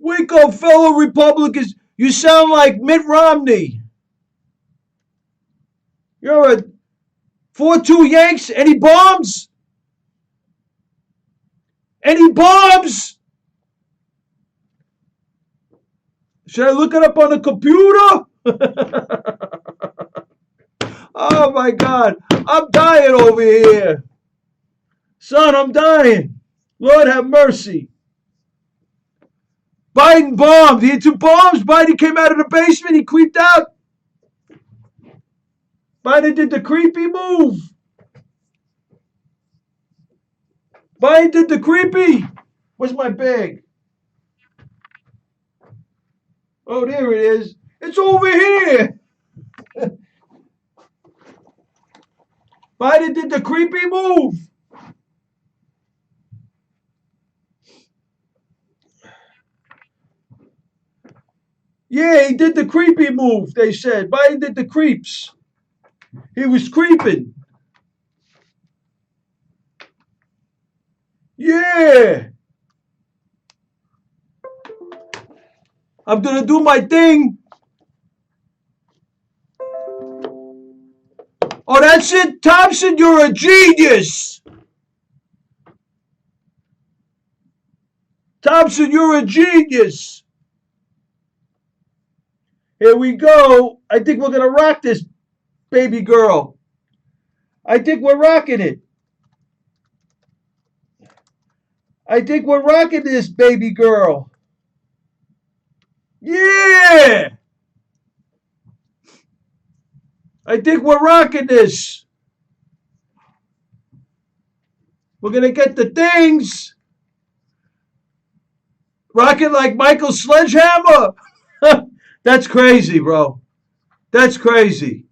Wake up, fellow Republicans. You sound like Mitt Romney. You're a 4-2 Yanks. Any bombs? Any bombs? Should I look it up on the computer? Oh my God. I'm dying over here. Son, I'm dying. Lord have mercy. Biden bombed. He had 2 bombs. Biden came out of the basement. He creeped out. Biden did the creepy move. Biden did the creepy. Where's my bag? Oh, there it is. It's over here. Biden did the creepy move. Yeah, he did the creepy move, they said. Biden did the creeps. He was creeping. Yeah. I'm going to do my thing. Oh, that's it, Thompson, you're a genius. Thompson, you're a genius. Here we go. I think we're going to rock this, baby girl. I think we're rocking it. I think we're rocking this, baby girl. Yeah! I think we're rocking this. We're going to get the things. Rock it like Michael Sledgehammer. That's crazy, bro. That's crazy.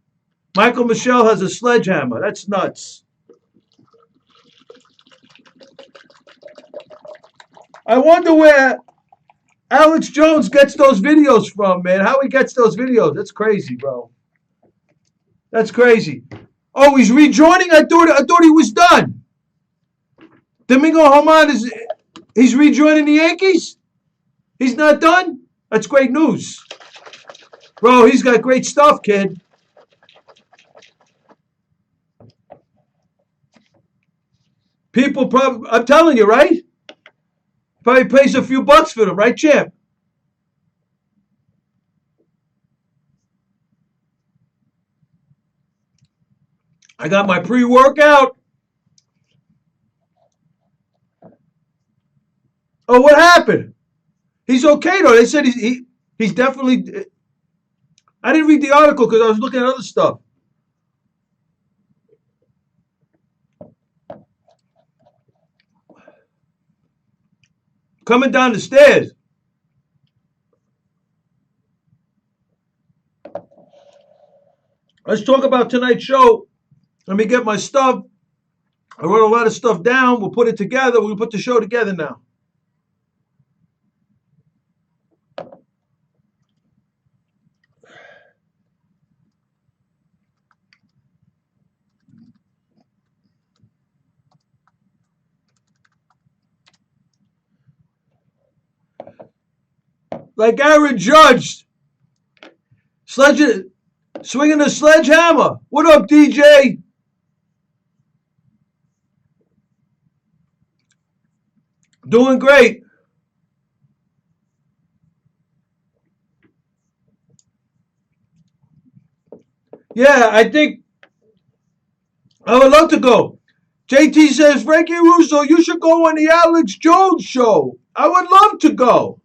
Michael Michelle has a sledgehammer. That's nuts. I wonder where Alex Jones gets those videos from, man. How he gets those videos. That's crazy, bro. That's crazy. Oh, he's rejoining? I thought he was done. Domingo Germán he's rejoining the Yankees? He's not done? That's great news. Bro, he's got great stuff, kid. People probably, I'm telling you, right? Probably pays a few bucks for them, right, champ? I got my pre-workout. Oh, what happened? He's okay, though. They said he's definitely... I didn't read the article because I was looking at other stuff. Coming down the stairs. Let's talk about tonight's show. Let me get my stuff. I wrote a lot of stuff down. We'll put it together. We'll put the show together now. Like Aaron Judge, swinging a sledgehammer. What up, DJ? Doing great. Yeah, I think I would love to go. JT says, Frankie Russo, you should go on the Alex Jones show. I would love to go.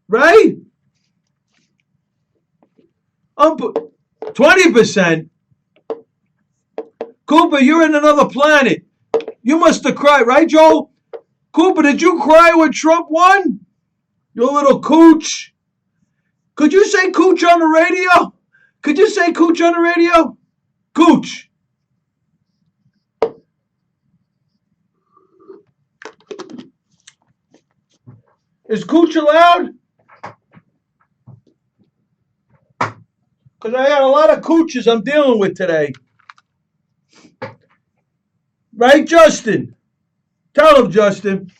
Right? 20%. Cooper, you're in another planet. You must have cried, right, Joe? Cooper, did you cry when Trump won? You little cooch. Could you say cooch on the radio? Could you say cooch on the radio? Cooch. Is cooch allowed? Because I got a lot of cooches I'm dealing with today. Right, Justin? Tell him, Justin.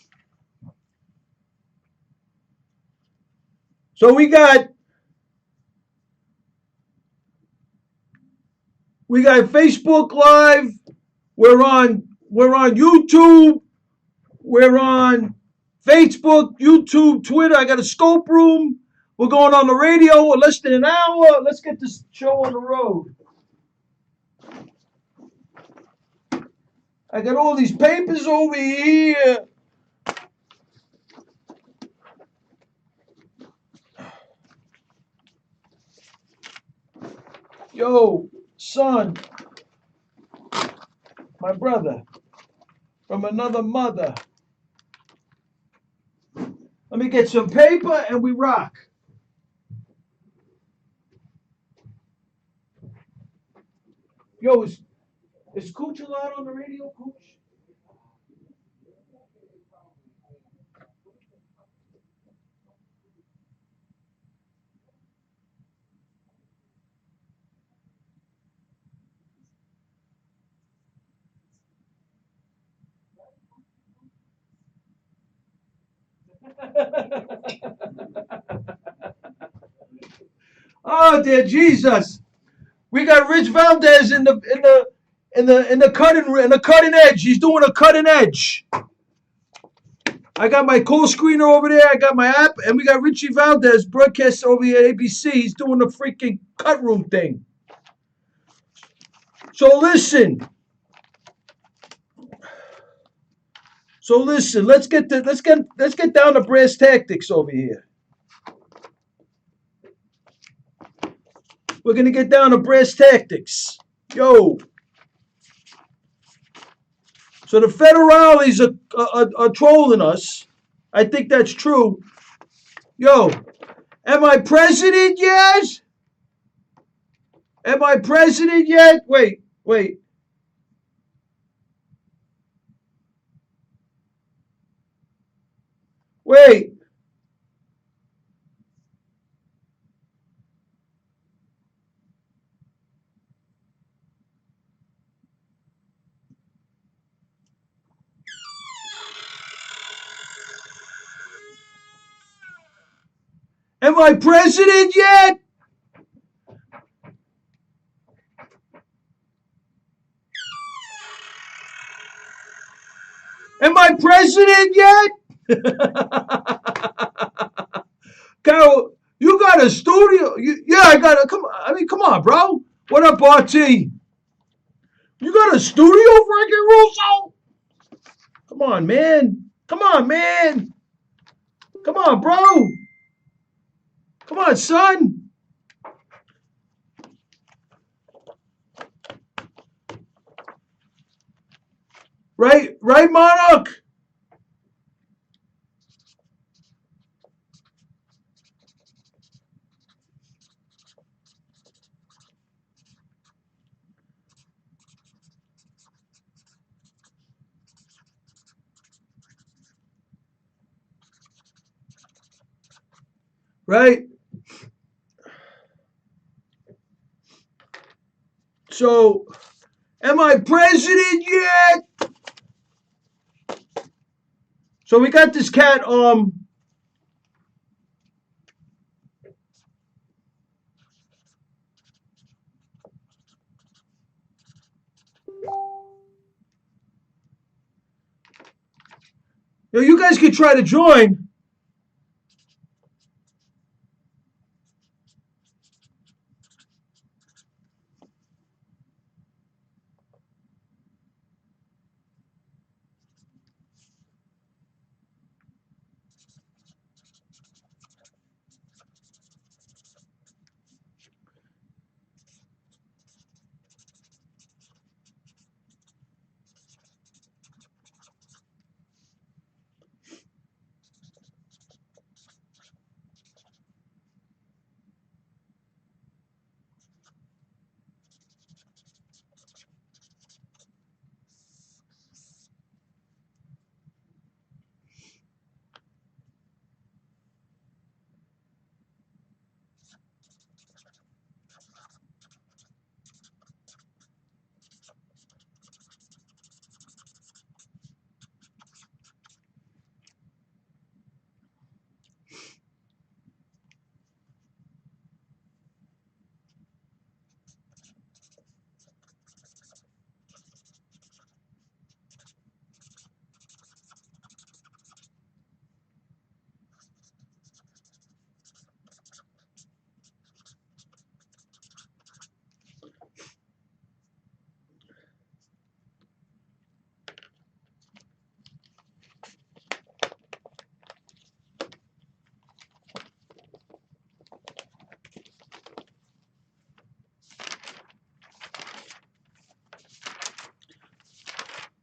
So we got Facebook Live. We're on YouTube. We're on Facebook, YouTube, Twitter. I got a scope room. We're going on the radio in less than an hour. Let's get this show on the road. I got all these papers over here. Yo, son, my brother, from another mother. Let me get some paper and we rock. Yo, is Cooch allowed on the radio, Cooch? Oh dear Jesus! We got Rich Valdez in the cutting edge. He's doing a cutting edge. I got my co-screener over there. I got my app, and we got Richie Valdez, broadcaster over here at ABC. He's doing the freaking cut room thing. So listen. Let's get down to brass tactics over here. We're gonna get down to brass tactics. Yo. So the federales are trolling us. I think that's true. Yo, am I president yet? Am I president yet? Wait. Am I president yet? Am I president yet? Carol, you got a studio? Yeah, I got a. Come on, bro. What up, RT? You got a studio, Frankie Russo? Come on, man. Come on, bro. Come on, son. Right, Monarch? Right? So, am I president yet? So we got this cat, you guys could try to join.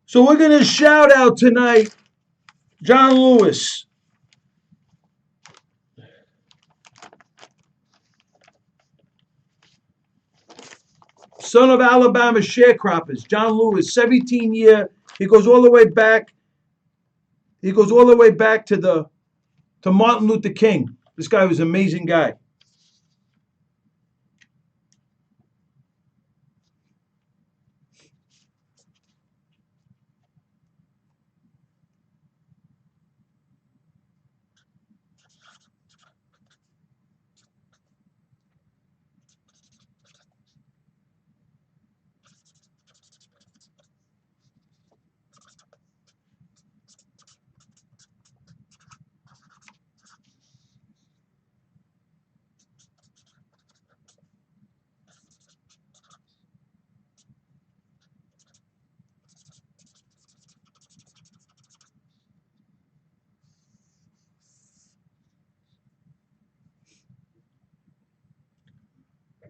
So we're going to shout out tonight John Lewis. Son of Alabama sharecroppers, John Lewis, 17-year. He goes all the way back. He goes all the way back to Martin Luther King. This guy was an amazing guy.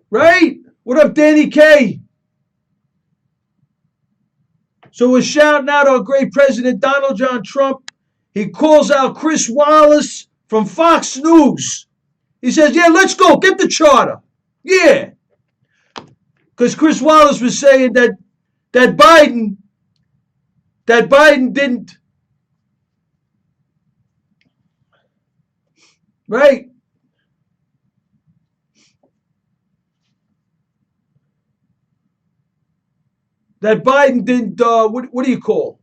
Right? What up, Danny K? So we're shouting out our great president, Donald John Trump. He calls out Chris Wallace from Fox News. He says, yeah, let's go. Get the charter. Yeah. Because Chris Wallace was saying that Biden didn't. Right? That Biden didn't, what do you call?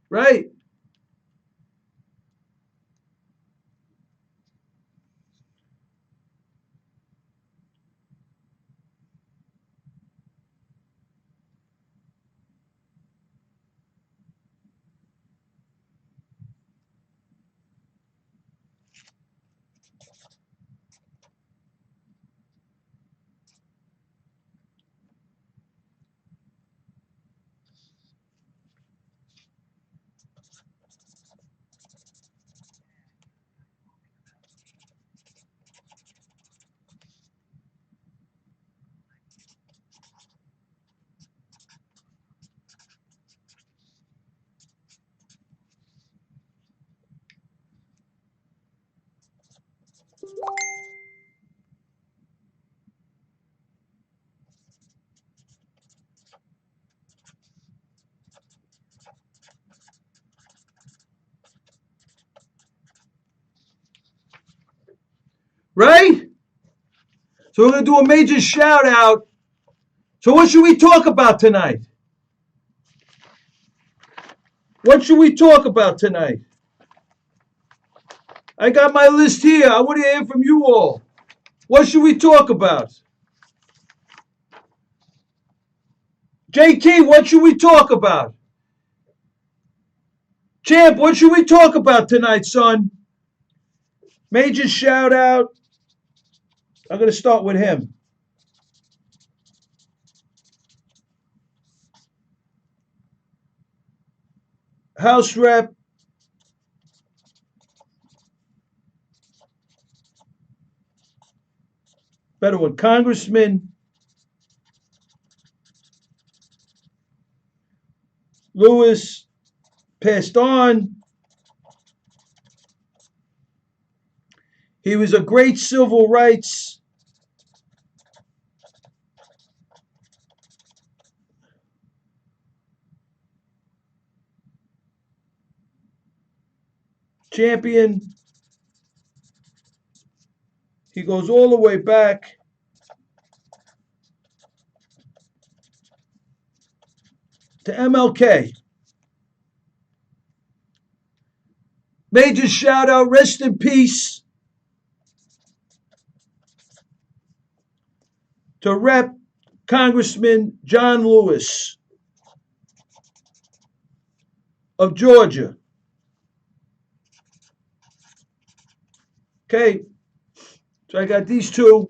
Right? Right? So we're going to do a major shout out. So what should we talk about tonight? What should we talk about tonight? I got my list here. I want to hear from you all. What should we talk about? JT, what should we talk about? Champ, what should we talk about tonight, son? Major shout out. I'm going to start with him. House Rep. Better one. Congressman Lewis passed on. He was a great civil rights champion. He goes all the way back to MLK. Major shout out, rest in peace to Rep. Congressman John Lewis of Georgia. Okay, so I got these two.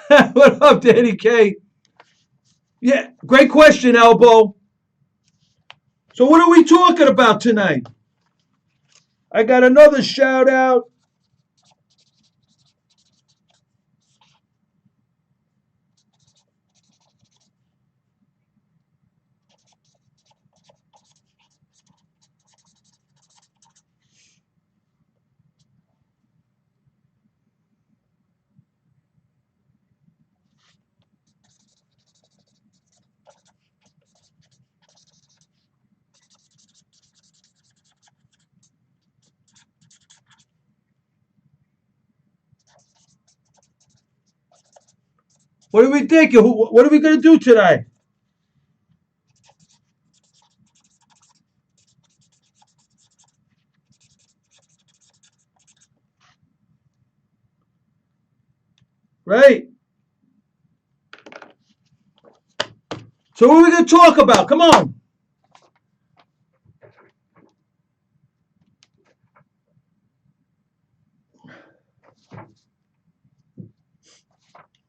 What up, Danny K? Yeah, great question, Elbow. So what are we talking about tonight? I got another shout out. What are we thinking? What are we going to do tonight? Right? So what are we going to talk about? Come on.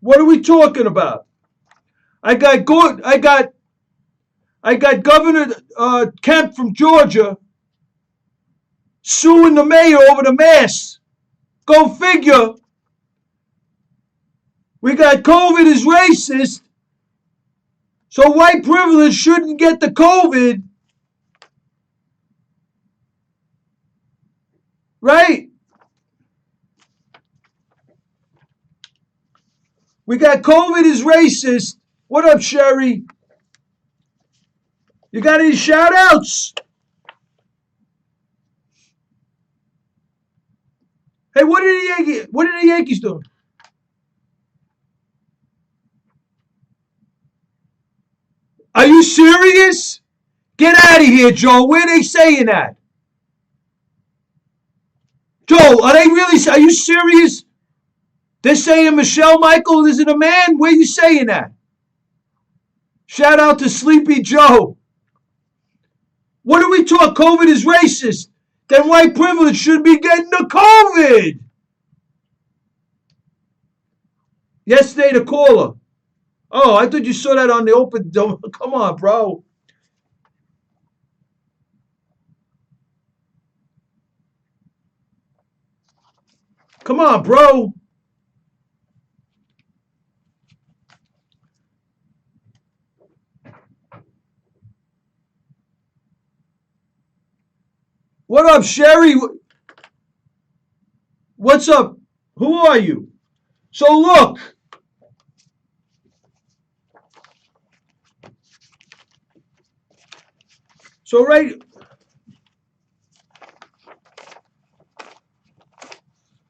What are we talking about? I got Governor Kemp from Georgia suing the mayor over the mask. Go figure. We got COVID is racist, so white privilege shouldn't get the COVID. Right? We got COVID is racist. What up, Sherry? You got any shout outs? Hey, what are the Yankees doing? Are you serious? Get out of here, Joe. Where are they saying that? Joe, are you serious? They're saying Michelle Michael isn't a man? Where are you saying that? Shout out to Sleepy Joe. What are we taught? COVID is racist. Then white privilege should be getting the COVID. Yesterday, the caller. Oh, I thought you saw that on the open. Come on, bro. Come on, bro. What up, Sherry? What's up? Who are you? So look. So right.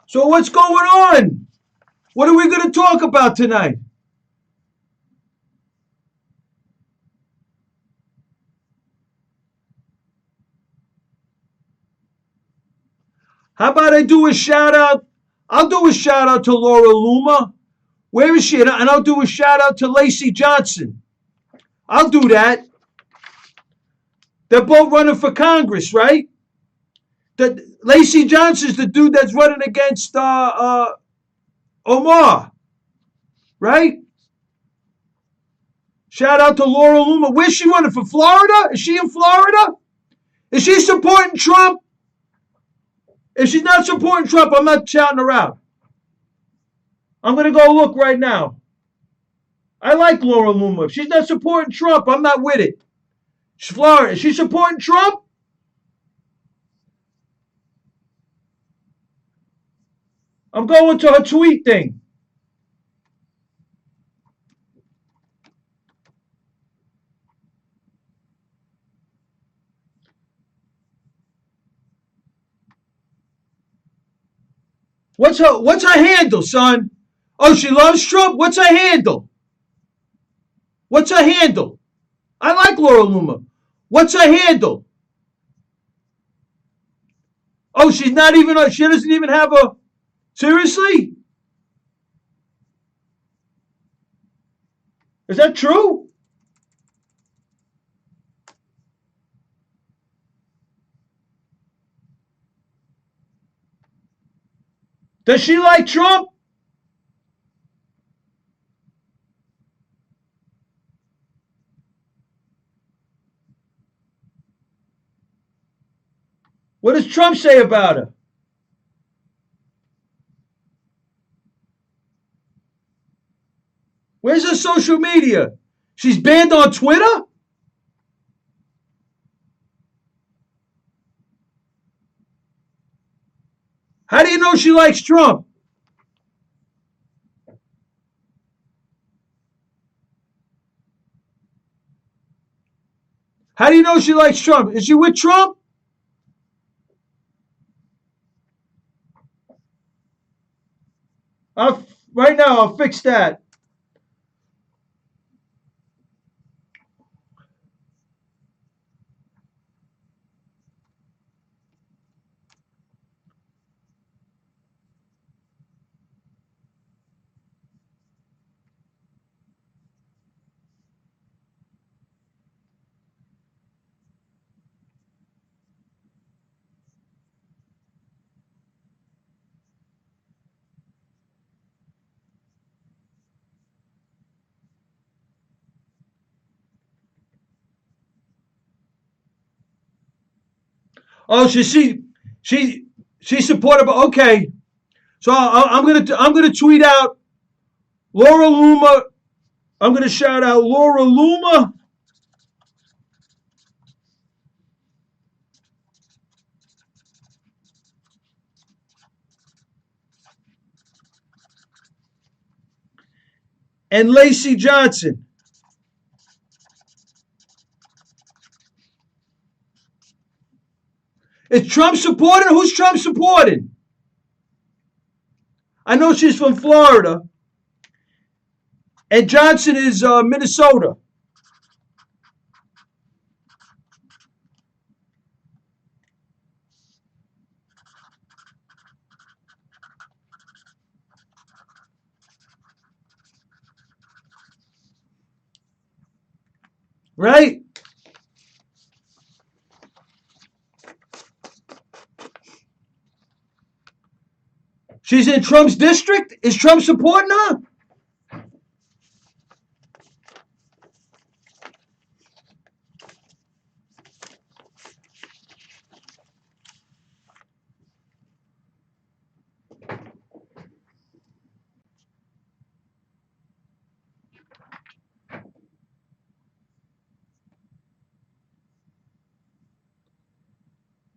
So what's going on? What are we going to talk about tonight? How about I do a shout out? I'll do a shout out to Laura Luma. Where is she? And I'll do a shout out to Lacey Johnson. I'll do that. They're both running for Congress, right? Lacey Johnson's the dude that's running against Omar, right? Shout out to Laura Luma. Where's she running, for Florida? Is she in Florida? Is she supporting Trump? If she's not supporting Trump, I'm not shouting her out. I'm going to go look right now. I like Laura Luma. If she's not supporting Trump, I'm not with it. She's Florida. Is she supporting Trump? I'm going to her tweet thing. What's her handle, son? Oh, she loves Trump? What's her handle? What's her handle? I like Laura Luma. What's her handle? Oh, she doesn't even have a, seriously? Is that true? Does she like Trump? What does Trump say about her? Where's her social media? She's banned on Twitter? How do you know she likes Trump? How do you know she likes Trump? Is she with Trump? Right now, I'll fix that. Oh, she she supported. Okay, so I'm gonna tweet out Laura Luma. I'm gonna shout out Laura Luma and Lacey Johnson. Is Trump supporting? Who's Trump supporting? I know she's from Florida, and Johnson is Minnesota. Right? She's in Trump's district. Is Trump supporting her?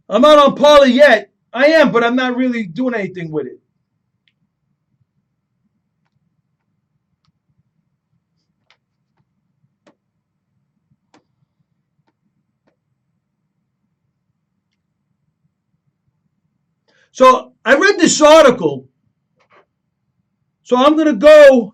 I'm not on Parler yet. I am, but I'm not really doing anything with it. So I read this article. So I'm gonna go.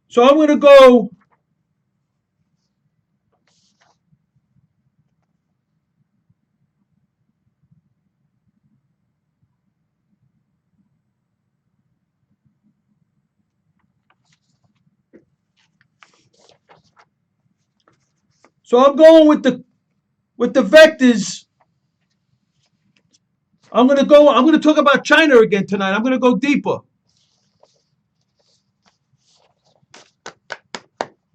So I'm gonna go. So I'm going with the vectors. I'm gonna go. I'm gonna talk about China again tonight. I'm gonna go deeper.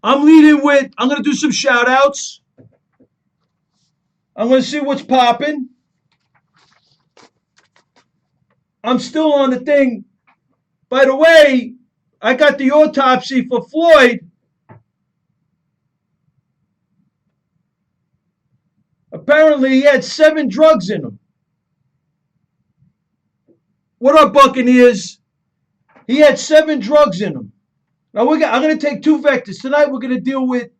I'm leading with. I'm gonna do some shout outs. I'm gonna see what's popping. I'm still on the thing. By the way, I got the autopsy for Floyd. Apparently, he had 7 drugs in him. What up, Buccaneers? He had 7 drugs in him. Now I'm going to take 2 vectors tonight. We're going to deal with.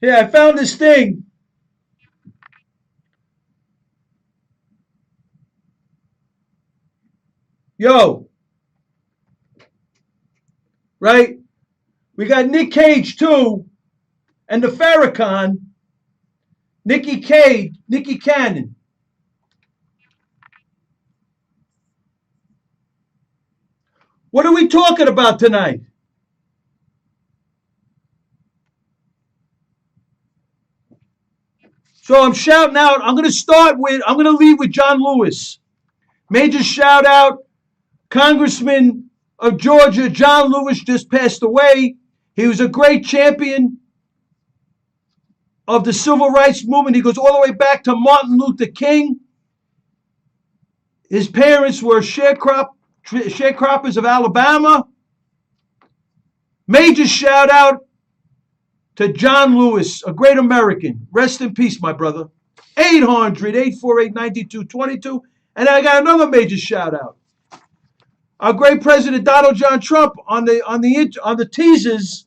Here, I found this thing. Yo, right? We got Nick Cage too, and the Farrakhan, Nikki Cannon. What are we talking about tonight? So I'm shouting out. I'm going to lead with John Lewis. Major shout out, Congressman of Georgia, John Lewis just passed away. He was a great champion of the civil rights movement. He goes all the way back to Martin Luther King. His parents were sharecroppers of Alabama. Major shout out to John Lewis, a great American. Rest in peace, my brother. 800-848-9222. And I got another major shout out. Our great President Donald John Trump on the teasers.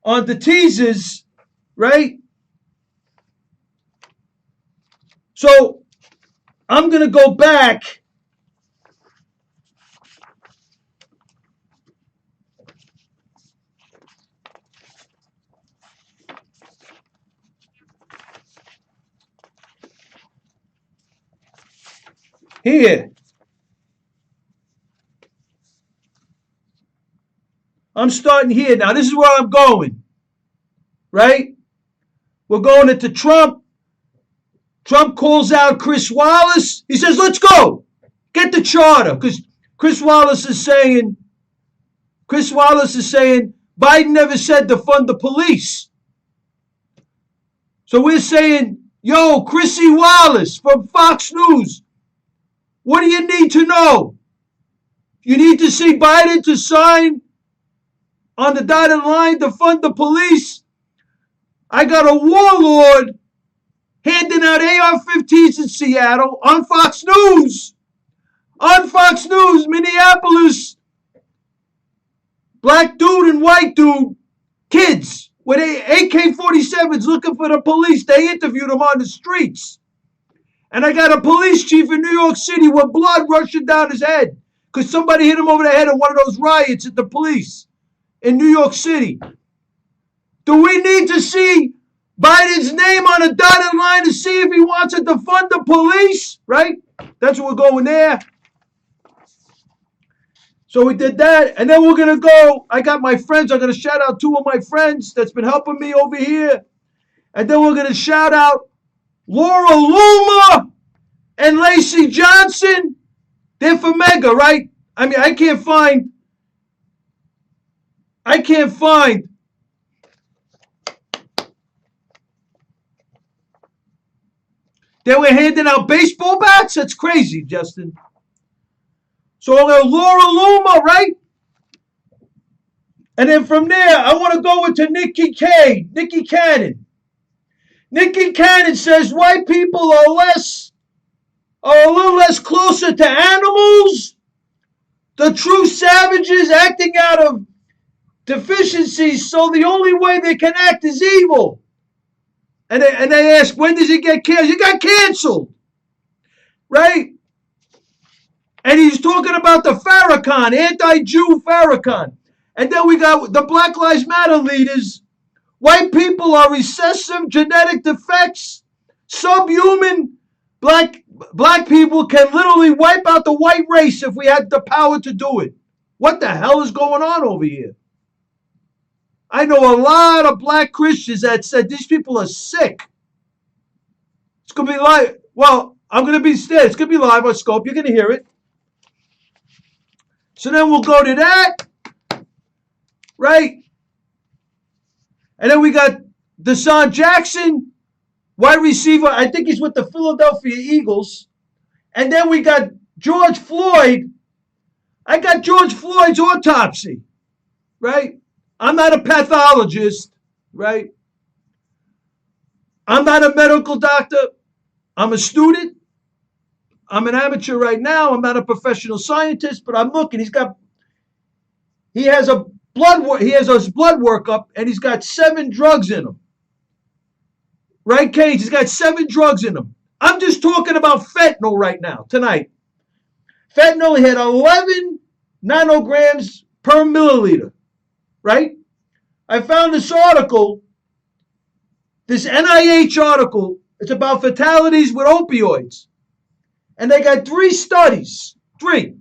On the teasers, right? So I'm going to go back. Here. I'm starting here. Now, this is where I'm going, right? We're going into Trump. Trump calls out Chris Wallace. He says, let's go. Get the charter. Because Chris Wallace is saying, Biden never said to fund the police. So we're saying, yo, Chrissy Wallace from Fox News, what do you need to know? You need to see Biden to sign on the dotted line to fund the police. I got a warlord handing out AR-15s in Seattle on Fox News. On Fox News, Minneapolis. Black dude and white dude, kids with AK-47s looking for the police. They interviewed them on the streets. And I got a police chief in New York City with blood rushing down his head because somebody hit him over the head in one of those riots at the police in New York City. Do we need to see Biden's name on a dotted line to see if he wants to defund the police? Right? That's what we're going there. So we did that. And then we're going to go. I got my friends. I'm going to shout out two of my friends that's been helping me over here. And then we're going to shout out Laura Loomer and Lacey Johnson. They're for Mega, right? I mean, I can't find. They were handing out baseball bats? That's crazy, Justin. So Laura Loomer, right? And then from there, I want to go into Nikki Cannon. Nikki Cannon says white people are a little less closer to animals. The true savages acting out of deficiencies, so the only way they can act is evil. And they ask, when does it get canceled? You got canceled, right? And he's talking about the Farrakhan, anti-Jew Farrakhan. And then we got the Black Lives Matter leaders. White people are recessive genetic defects, subhuman. Black people can literally wipe out the white race if we had the power to do it. What the hell is going on over here? I know a lot of black Christians that said these people are sick. It's going to be live. Well, I'm going to be still. It's going to be live on Scope. You're going to hear it. So then we'll go to that. Right? And then we got Deshaun Jackson, wide receiver. I think he's with the Philadelphia Eagles. And then we got George Floyd. I got George Floyd's autopsy. Right? I'm not a pathologist, right? I'm not a medical doctor. I'm a student. I'm an amateur right now. I'm not a professional scientist, but I'm looking. He has a his blood workup, and he's got 7 drugs in him. Right, Cage? He's got 7 drugs in him. I'm just talking about fentanyl right now, tonight. Fentanyl, he had 11 nanograms per milliliter, right? I found this article, this NIH article. It's about fatalities with opioids. And they got 3 studies. 3.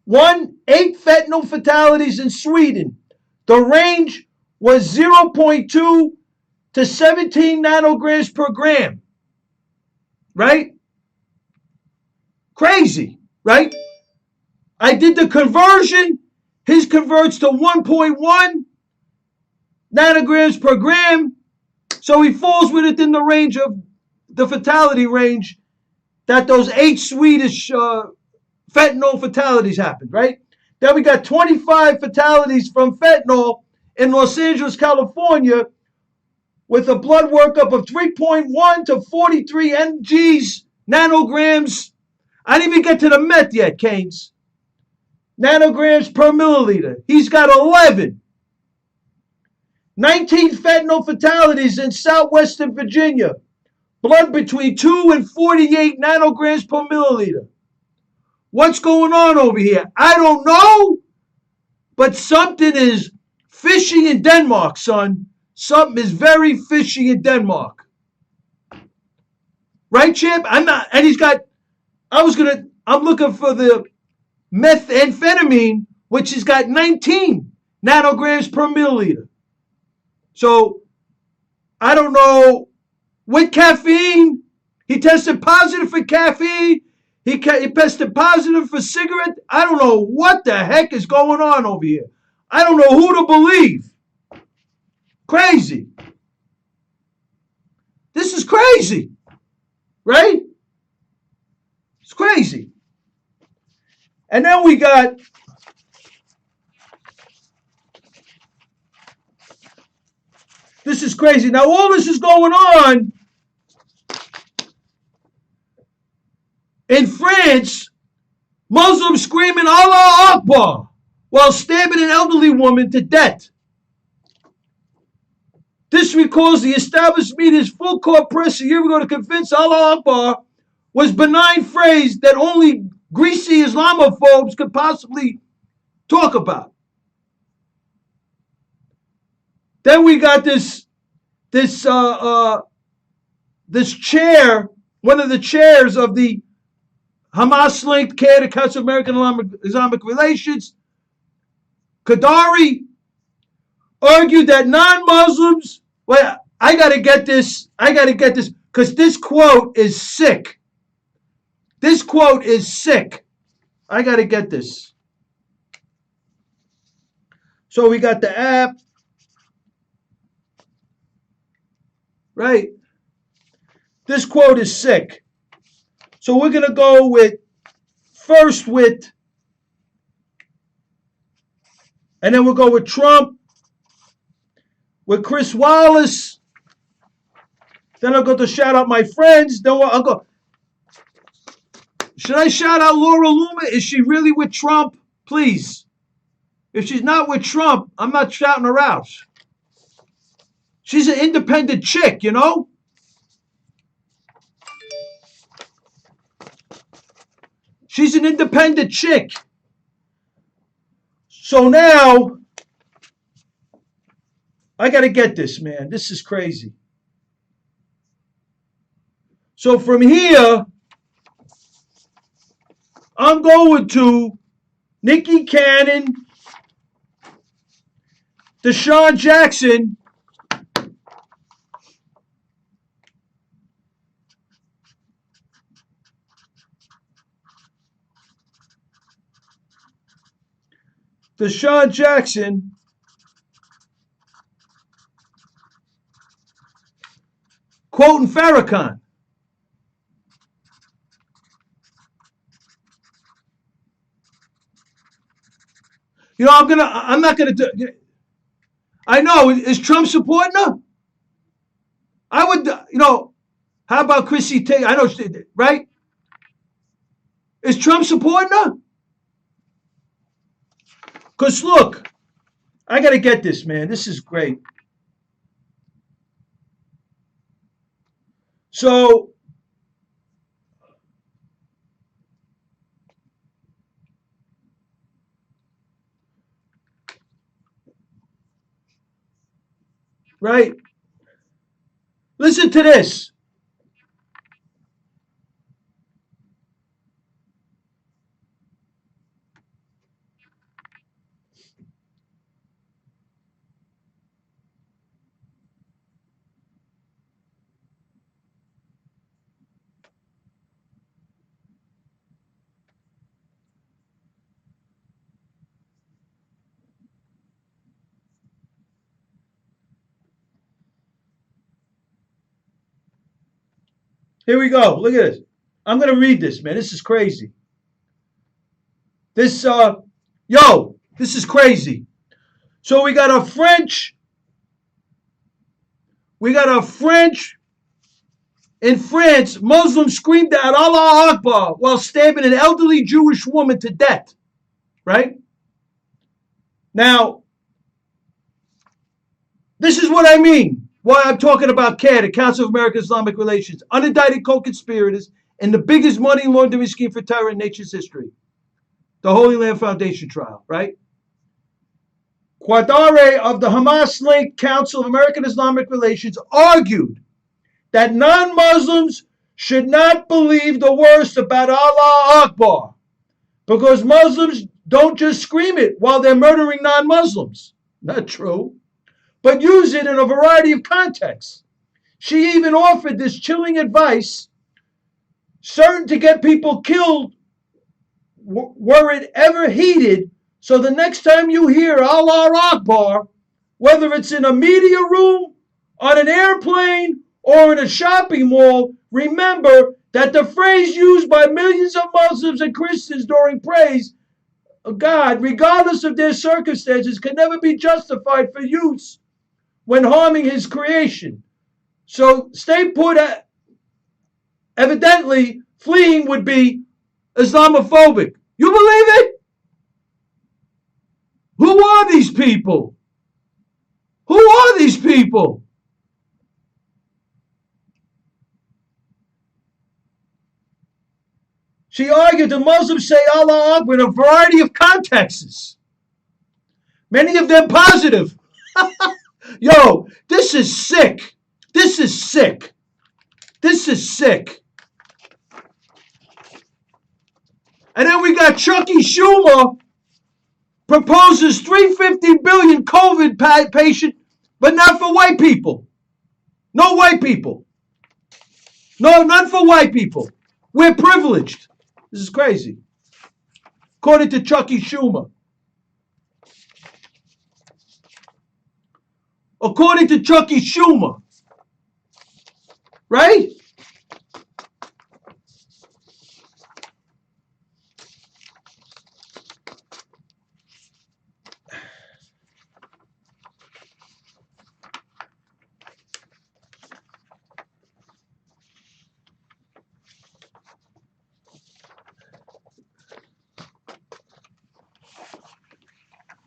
1, 8 fentanyl fatalities in Sweden. The range was 0.2 to 17 nanograms per gram. Right? Crazy, right? I did the conversion. His converts to 1.1 nanograms per gram. So he falls within the range of the fatality range that those 8 Swedish fentanyl fatalities happened, right? Then we got 25 fatalities from fentanyl in Los Angeles, California, with a blood workup of 3.1 to 43 mgs, nanograms. I didn't even get to the meth yet, Keynes. Nanograms per milliliter. He's got 11. 19 fentanyl fatalities in southwestern Virginia. Blood between 2 and 48 nanograms per milliliter. What's going on over here? I don't know, but something is fishy in Denmark, son. Something is very fishy in Denmark. Right, champ? I'm looking for the methamphetamine, which has got 19 nanograms per milliliter. So, I don't know. With caffeine, he tested positive for caffeine. He tested positive for cigarette. I don't know what the heck is going on over here. I don't know who to believe. Crazy. This is crazy. Right? It's crazy. And then we got this is crazy. Now all this is going on in France, Muslims screaming Allah Akbar while stabbing an elderly woman to death. This recalls the established media's full court press a year ago to convince Allah Akbar was benign phrase that only greasy Islamophobes could possibly talk about. Then we got this chair, one of the chairs of the Hamas-linked Cato Council of American Islamic Relations, Qadari, argued that non-Muslims. Wait, I gotta get this because this quote is sick. This quote is sick. I gotta get this. So we got the app. Right? This quote is sick. So we're going to go first with, and then we'll go with Trump, with Chris Wallace. Then I'll go to shout out my friends. Then I'll go. Should I shout out Laura Loomer? Is she really with Trump? Please. If she's not with Trump, I'm not shouting her out. She's an independent chick, you know? She's an independent chick. So now, I got to get this, man. This is crazy. So from here, I'm going to Nikki Cannon, Deshaun Jackson, quoting Farrakhan. You know, I'm not gonna do. I know. Is Trump supporting her? I would, how about Chrissy Teigen? I know, right? Is Trump supporting her? Because look, I got to get this, man. This is great. So, right? Listen to this. Here we go. Look at this. I'm going to read this, man. This is crazy. This, this is crazy. So we got a French, in France, Muslims screamed out Allah Akbar while stabbing an elderly Jewish woman to death, right? Now, this is what I mean. Why I'm talking about CAIR, the Council of American Islamic Relations, unindicted co-conspirators in the biggest money laundering scheme for terror in nature's history, the Holy Land Foundation trial, right? Quadare of the Hamas-linked Council of American Islamic Relations argued that non-Muslims should not believe the worst about Allah Akbar because Muslims don't just scream it while they're murdering non-Muslims. Not true. But use it in a variety of contexts. She even offered this chilling advice, certain to get people killed were it ever heeded. So the next time you hear Allah Akbar, whether it's in a media room, on an airplane, or in a shopping mall, remember that the phrase used by millions of Muslims and Christians during praise of God, regardless of their circumstances, can never be justified for use when harming his creation. So stay put. Evidently, fleeing would be Islamophobic. You believe it? Who are these people? Who are these people? She argued the Muslims say Allah Akbar in a variety of contexts, many of them positive. Yo, this is sick. This is sick. This is sick. And then we got Chucky Schumer proposes $350 billion COVID patient, but not for white people. No white people. No, not for white people. We're privileged. This is crazy. According to Chucky Schumer. According to Chucky Schumer. Right?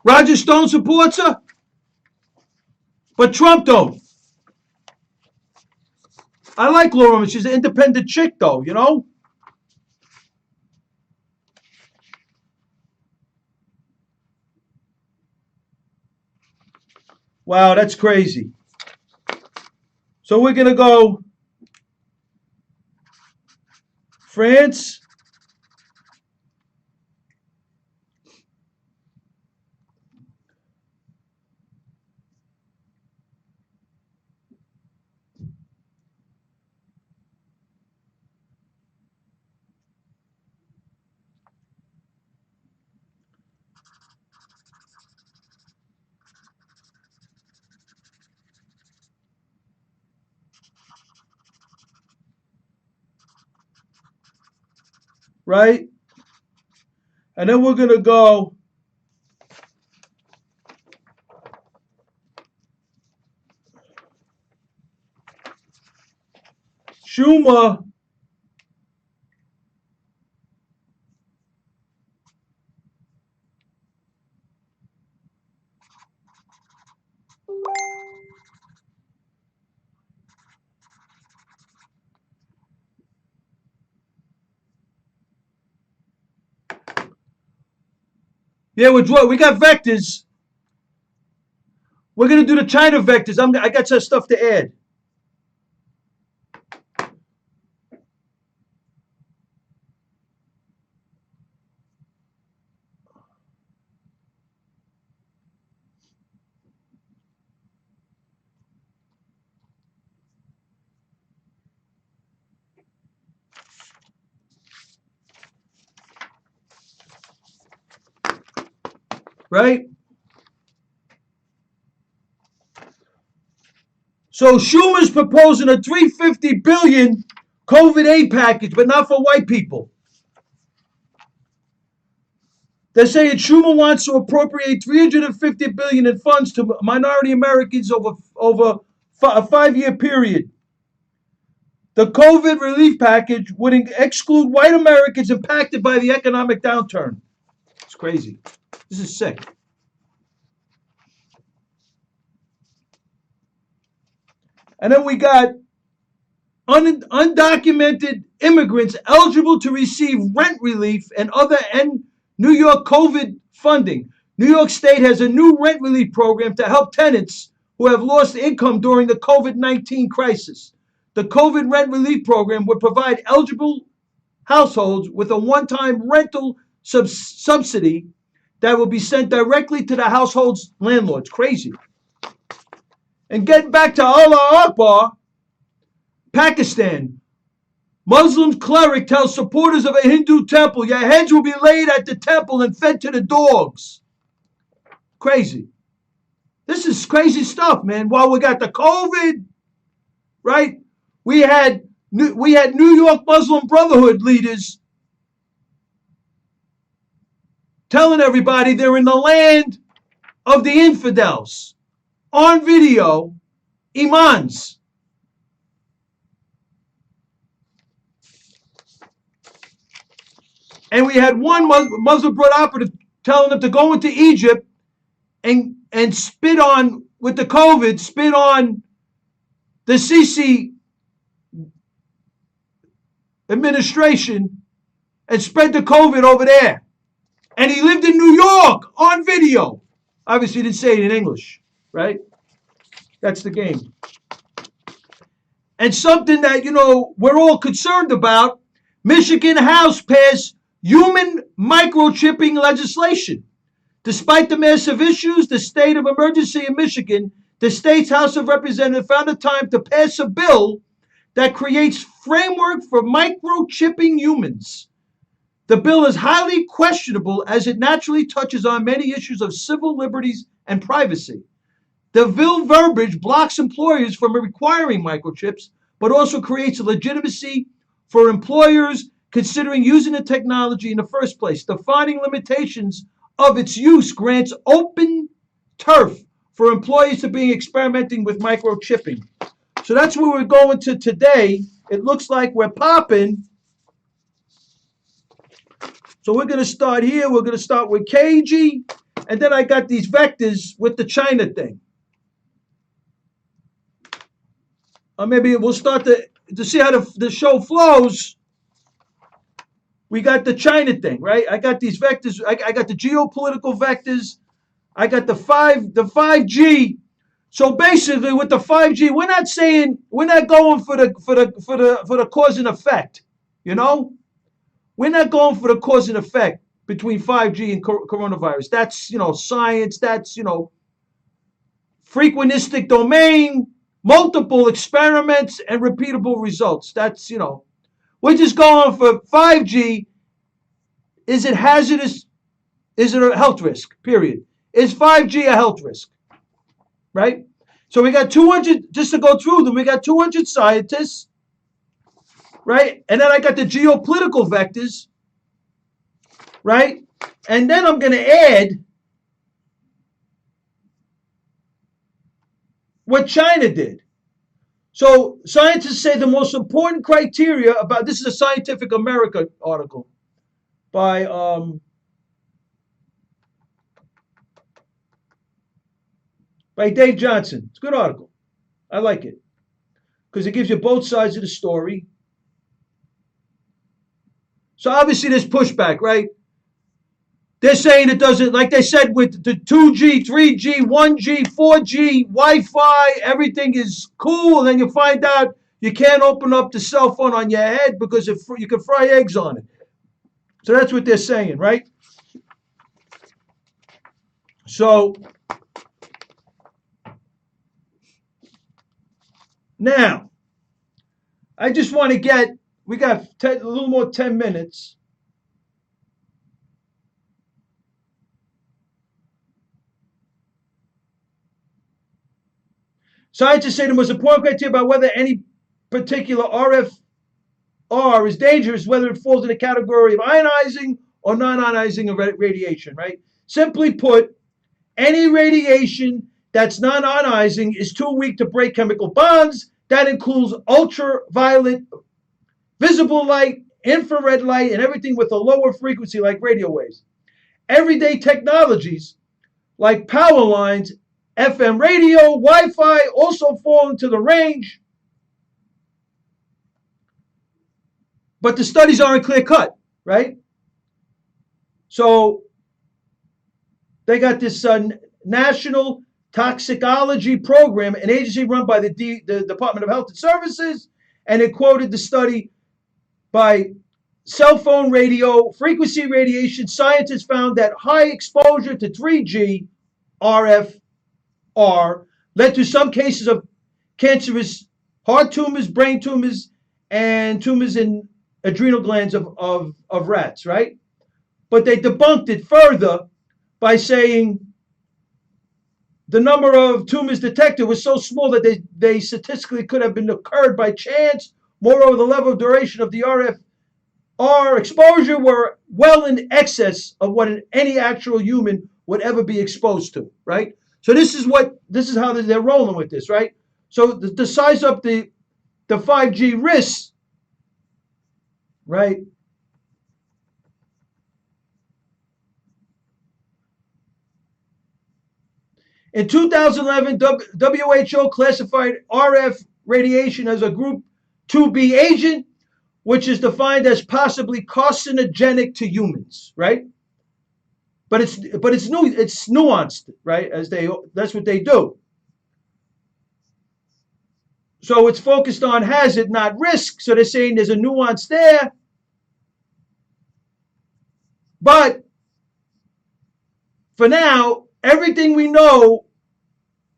Roger Stone supports her, but Trump don't. I like Laura. She's an independent chick, though, you know? Wow, that's crazy. So we're going to go France. Right? And then we're going to go Schumer Yeah, we got vectors. We're gonna do the China vectors. I got some stuff to add. Right? So Schumer's proposing a $350 billion COVID aid package, but not for white people. They're saying Schumer wants to appropriate $350 billion in funds to minority Americans over a 5-year period. The COVID relief package would exclude white Americans impacted by the economic downturn. It's crazy. This is sick. And then we got undocumented immigrants eligible to receive rent relief and other New York COVID funding. New York State has a new rent relief program to help tenants who have lost income during the COVID-19 crisis. The COVID rent relief program would provide eligible households with a one-time rental subsidy that will be sent directly to the household's landlords. Crazy. And getting back to Allah Akbar, Pakistan. Muslim cleric tells supporters of a Hindu temple, your heads will be laid at the temple and fed to the dogs. Crazy. This is crazy stuff, man. While we got the COVID, right? We had New York Muslim Brotherhood leaders telling everybody they're in the land of the infidels. On video, imams. And we had one Muslim Brotherhood operative telling them to go into Egypt and spit on, with the COVID, spit on the Sisi administration and spread the COVID over there. And he lived in New York on video. Obviously, he didn't say it in English, right? That's the game. And something that, we're all concerned about, Michigan House passed human microchipping legislation. Despite the massive issues, the state of emergency in Michigan, the state's House of Representatives found the time to pass a bill that creates framework for microchipping humans. The bill is highly questionable as it naturally touches on many issues of civil liberties and privacy. The bill verbiage blocks employers from requiring microchips, but also creates a legitimacy for employers considering using the technology in the first place. Defining limitations of its use grants open turf for employees to be experimenting with microchipping. So that's where we're going to today. It looks like we're popping. So we're going to start here. We're going to start with KG. And then I got these vectors with the China thing. Or maybe we'll start to see how the show flows. We got the China thing, right? I got these vectors. I got the geopolitical vectors. I got the 5G. So basically, with the 5G, we're not going for the cause and effect. We're not going for the cause and effect between 5G and coronavirus. That's science. That's frequentistic domain, multiple experiments, and repeatable results. That's we're just going for 5G. Is it hazardous? Is it a health risk? Period. Is 5G a health risk? Right? So we got 200, just to go through them, we got 200 scientists, right? And then I got the geopolitical vectors, right? And then I'm going to add what China did. So scientists say the most important criteria about this is a Scientific America article by Dave Johnson. It's a good article. I like it because it gives you both sides of the story. So obviously there's pushback, right? They're saying it doesn't, like they said with the 2G, 3G, 1G, 4G, Wi-Fi, everything is cool. And then you find out you can't open up the cell phone on your head because you can fry eggs on it. So that's what they're saying, right? So now, I just want to get, we got a little more 10 minutes. Scientists say the most important criteria about whether any particular RFR is dangerous, whether it falls in the category of ionizing or non-ionizing radiation, right? Simply put, any radiation that's non-ionizing is too weak to break chemical bonds. That includes ultraviolet, visible light, infrared light, and everything with a lower frequency like radio waves. Everyday technologies like power lines, FM radio, Wi-Fi also fall into the range. But the studies aren't clear cut, right? So they got this National Toxicology Program, an agency run by the Department of Health and Services, and it quoted the study by cell phone radio frequency radiation. Scientists found that high exposure to 3G RFR led to some cases of cancerous heart tumors, brain tumors, and tumors in adrenal glands of rats, right? But they debunked it further by saying the number of tumors detected was so small that they statistically could have been occurred by chance. Moreover, the level of duration of the RFR exposure were well in excess of what any actual human would ever be exposed to, right? So this is how they're rolling with this, right? So to size up the 5G risks, right? In 2011, WHO classified RF radiation as a group 2B agent, which is defined as possibly carcinogenic to humans, right? But it's nuanced, right? That's what they do. So it's focused on hazard, not risk. So they're saying there's a nuance there. But for now, everything we know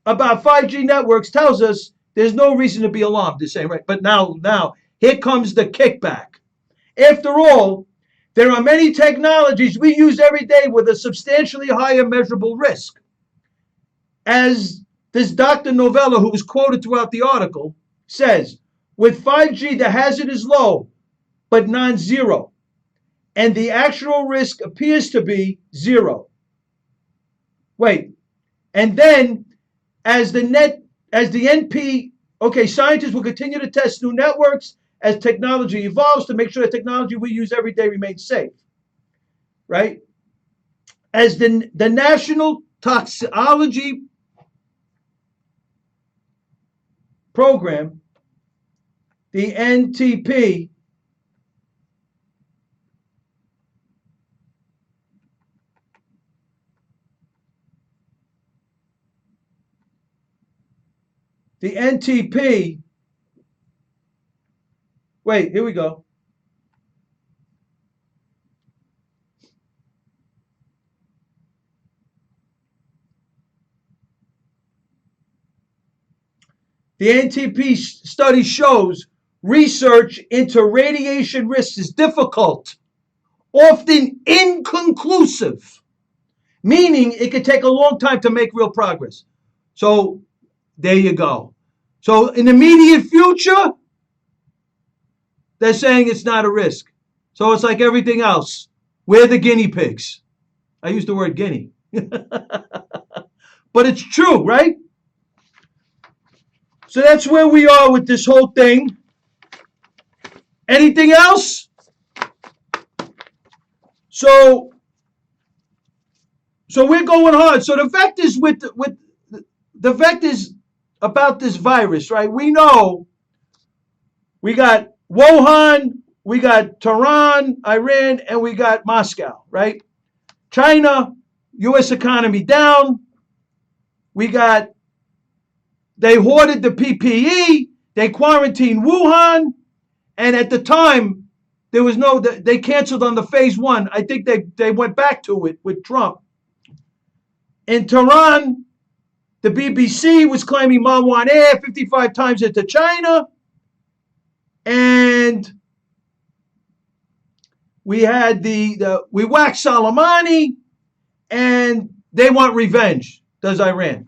about 5G networks tells us there's no reason to be alarmed. They're saying, right? But now, here comes the kickback. After all, there are many technologies we use every day with a substantially higher measurable risk. As this Dr. Novella, who was quoted throughout the article, says, with 5G, the hazard is low, but non-zero. And the actual risk appears to be zero. Wait, and then as the NP, scientists will continue to test new networks as technology evolves to make sure the technology we use every day remains safe, right? As the National Toxicology Program, the NTP, wait, here we go. The NTP study shows research into radiation risks is difficult, often inconclusive, meaning it could take a long time to make real progress. So there you go. So in the immediate future, they're saying it's not a risk. So it's like everything else. We're the guinea pigs. I use the word guinea. But it's true, right? So that's where we are with this whole thing. Anything else? So we're going hard. So the vectors with the vectors about this virus, right? We know we got Wuhan, we got Tehran, Iran, and we got Moscow, right? China, U.S. economy down. They hoarded the PPE. They quarantined Wuhan. And at the time, they canceled on the phase one. I think they went back to it with Trump. In Tehran, the BBC was claiming Marwan Air 55 times into China. And we had we waxed Soleimani, and they want revenge, does Iran.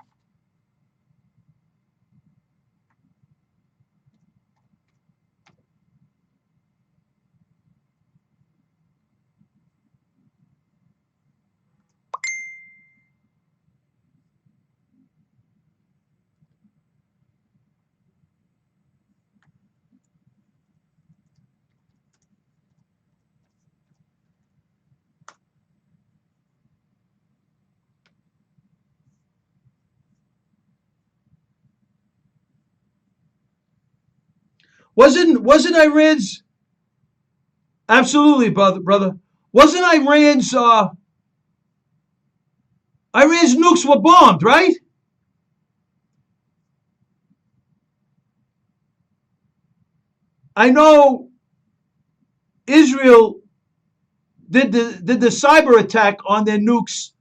Wasn't Iran's absolutely brother? Wasn't Iran's nukes were bombed, right? I know Israel did the cyber attack on their nukes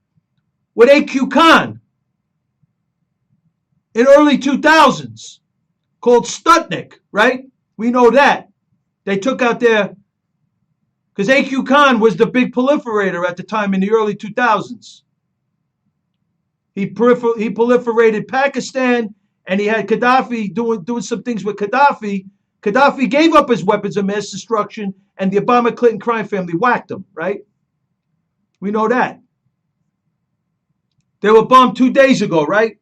with AQ Khan in early 2000s called Sputnik, right? We know that. They took out because AQ Khan was the big proliferator at the time in the early 2000s. He proliferated Pakistan, and he had Gaddafi doing some things with Gaddafi. Gaddafi gave up his weapons of mass destruction, and the Obama-Clinton crime family whacked him, right? We know that. They were bombed 2 days ago, right?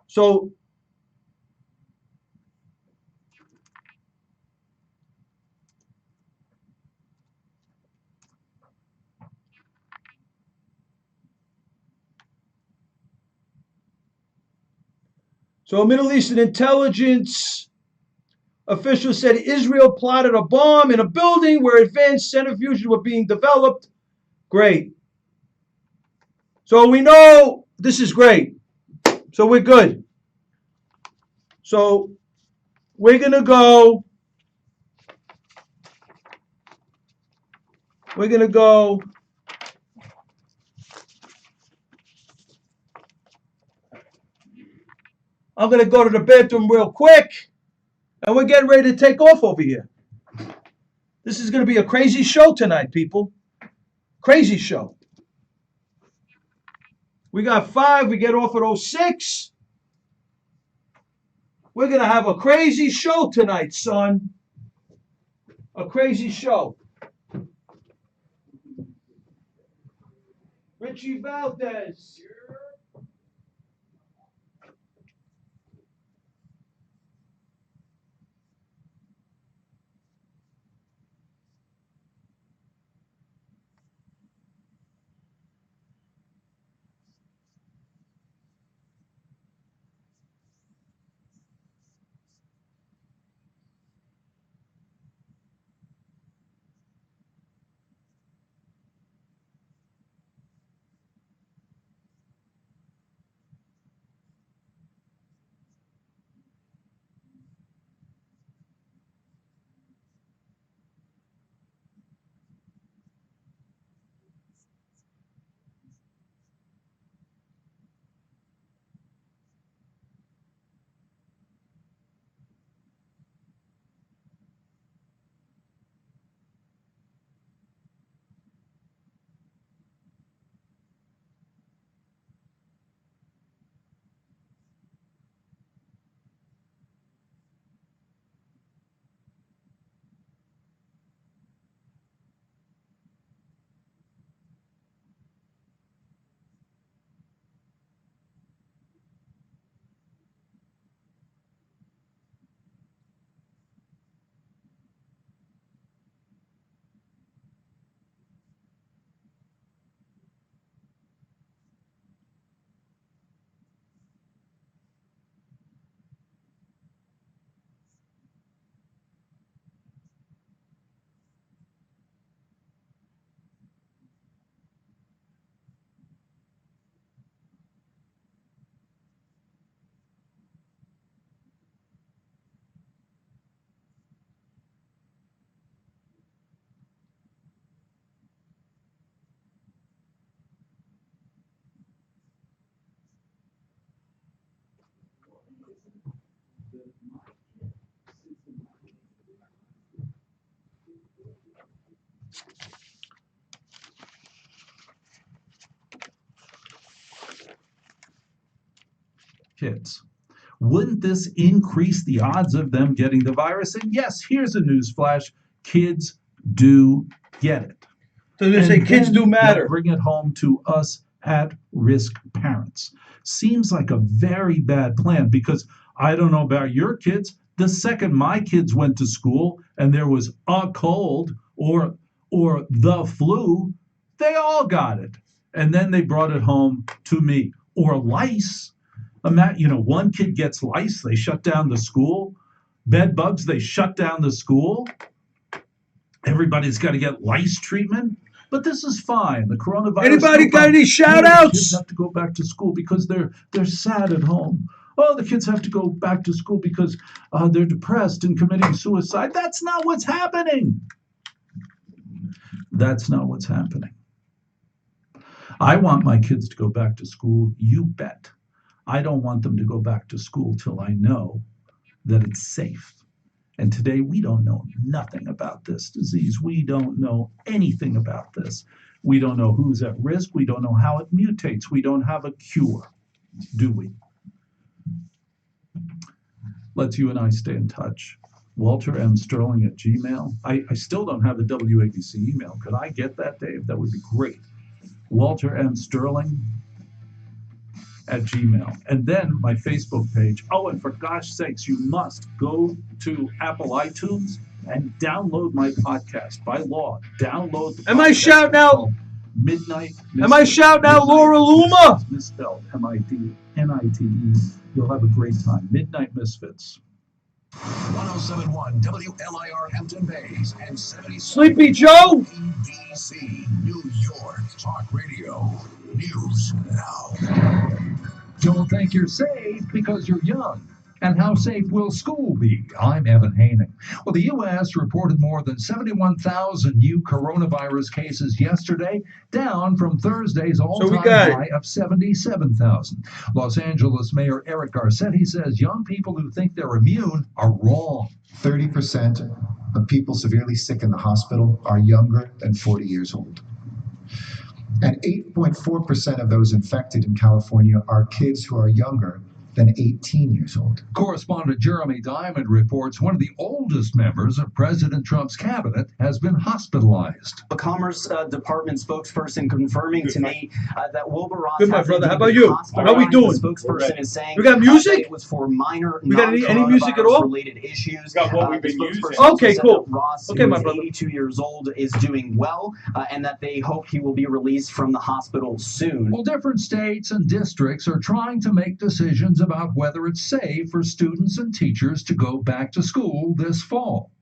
So a Middle Eastern intelligence official said Israel plotted a bomb in a building where advanced centrifuges were being developed. Great. So we know this is great. So we're good. So we're going to go. I'm going to go to the bathroom real quick, and we're getting ready to take off over here. This is going to be a crazy show tonight, people. Crazy show. We got 5. We get off at 06. We're going to have a crazy show tonight, son. A crazy show. Richie Valdez. kids. Wouldn't this increase the odds of them getting the virus? And yes, here's a news flash. Kids do get it. So they say kids do matter. Bring it home to us at-risk parents. Seems like a very bad plan because I don't know about your kids. The second my kids went to school and there was a cold or the flu, they all got it. And then they brought it home to me. Or lice. One kid gets lice, they shut down the school. Bed bugs, they shut down the school. Everybody's got to get lice treatment. But this is fine. The coronavirus. Anybody got any shout outs? Kids have to go back to school because they're sad at home. Oh, the kids have to go back to school because they're depressed and committing suicide. That's not what's happening. That's not what's happening. I want my kids to go back to school, you bet. I don't want them to go back to school till I know that it's safe. And today we don't know nothing about this disease. We don't know anything about this. We don't know who's at risk. We don't know how it mutates. We don't have a cure, do we? Let's you and I stay in touch. Walter M. Sterling at Gmail. I still don't have the WABC email. Could I get that, Dave? That would be great. Walter M. Sterling at Gmail. And then my Facebook page. Oh, and for gosh sakes, you must go to Apple iTunes and download my podcast. By law, download the podcast. Am I shouting out? Midnight. Am I shouting out Laura Luma? Misspelled. M-I-D-N-I-T-E. You'll have a great time. Midnight Misfits. 1071 WLIR Hampton Bays and 70 Sleepy Joe. ABC New York Talk Radio News Now. Don't think you're safe because you're young. And how safe will school be? I'm Evan Haining. Well, the U.S. reported more than 71,000 new coronavirus cases yesterday, down from Thursday's all-time high of 77,000. Los Angeles Mayor Eric Garcetti says young people who think they're immune are wrong. 30% of people severely sick in the hospital are younger than 40 years old. And 8.4% of those infected in California are kids who are younger than 18 years old. Correspondent Jeremy Diamond reports one of the oldest members of President Trump's cabinet has been hospitalized. A Commerce Department spokesperson confirming to me that Wilbur Ross. Good, my brother. How about you? How we doing? The spokesperson is saying we got music. It was for minor we got any music at all? Related issues. Got what we've been using. Okay, cool. Ross, okay, my who is brother. 82 years old, is doing well, and that they hope he will be released from the hospital soon. Well, different states and districts are trying to make decisions about whether it's safe for students and teachers to go back to school this fall.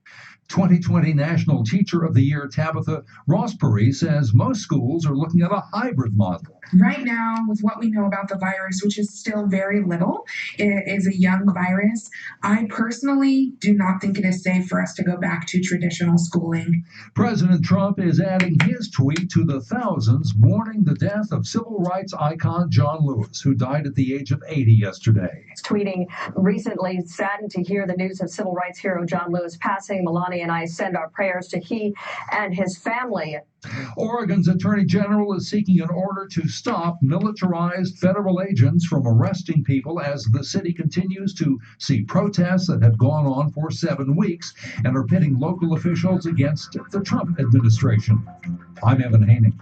2020 National Teacher of the Year Tabitha Rossbury says most schools are looking at a hybrid model. Right now, with what we know about the virus, which is still very little, it is a young virus. I personally do not think it is safe for us to go back to traditional schooling. President Trump is adding his tweet to the thousands mourning the death of civil rights icon John Lewis, who died at the age of 80 yesterday. Tweeting recently, saddened to hear the news of civil rights hero John Lewis passing. Melania and I send our prayers to he and his family. Oregon's Attorney General is seeking an order to stop militarized federal agents from arresting people as the city continues to see protests that have gone on for 7 weeks and are pitting local officials against the Trump administration. I'm Evan Haining.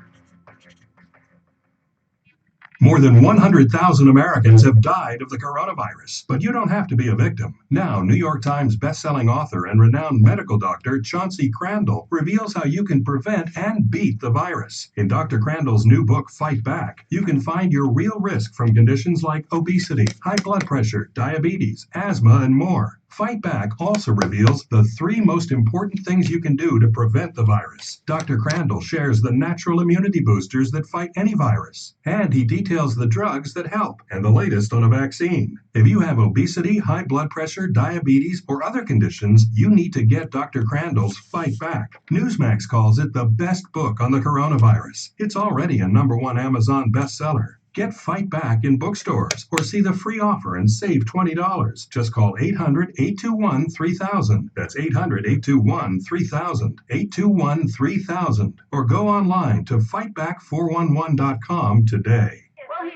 More than 100,000 Americans have died of the coronavirus, but you don't have to be a victim. Now, New York Times bestselling author and renowned medical doctor Chauncey Crandall reveals how you can prevent and beat the virus. In Dr. Crandall's new book, Fight Back, you can find your real risk from conditions like obesity, high blood pressure, diabetes, asthma, and more. Fight Back also reveals the 3 most important things you can do to prevent the virus. Dr. Crandall shares the natural immunity boosters that fight any virus, and he details the drugs that help and the latest on a vaccine. If you have obesity, high blood pressure, diabetes, or other conditions, you need to get Dr. Crandall's Fight Back. Newsmax calls it the best book on the coronavirus. It's already a #1 Amazon bestseller. Get Fight Back in bookstores or see the free offer and save $20. Just call 800-821-3000. That's 800-821-3000. 821-3000. Or go online to fightback411.com today.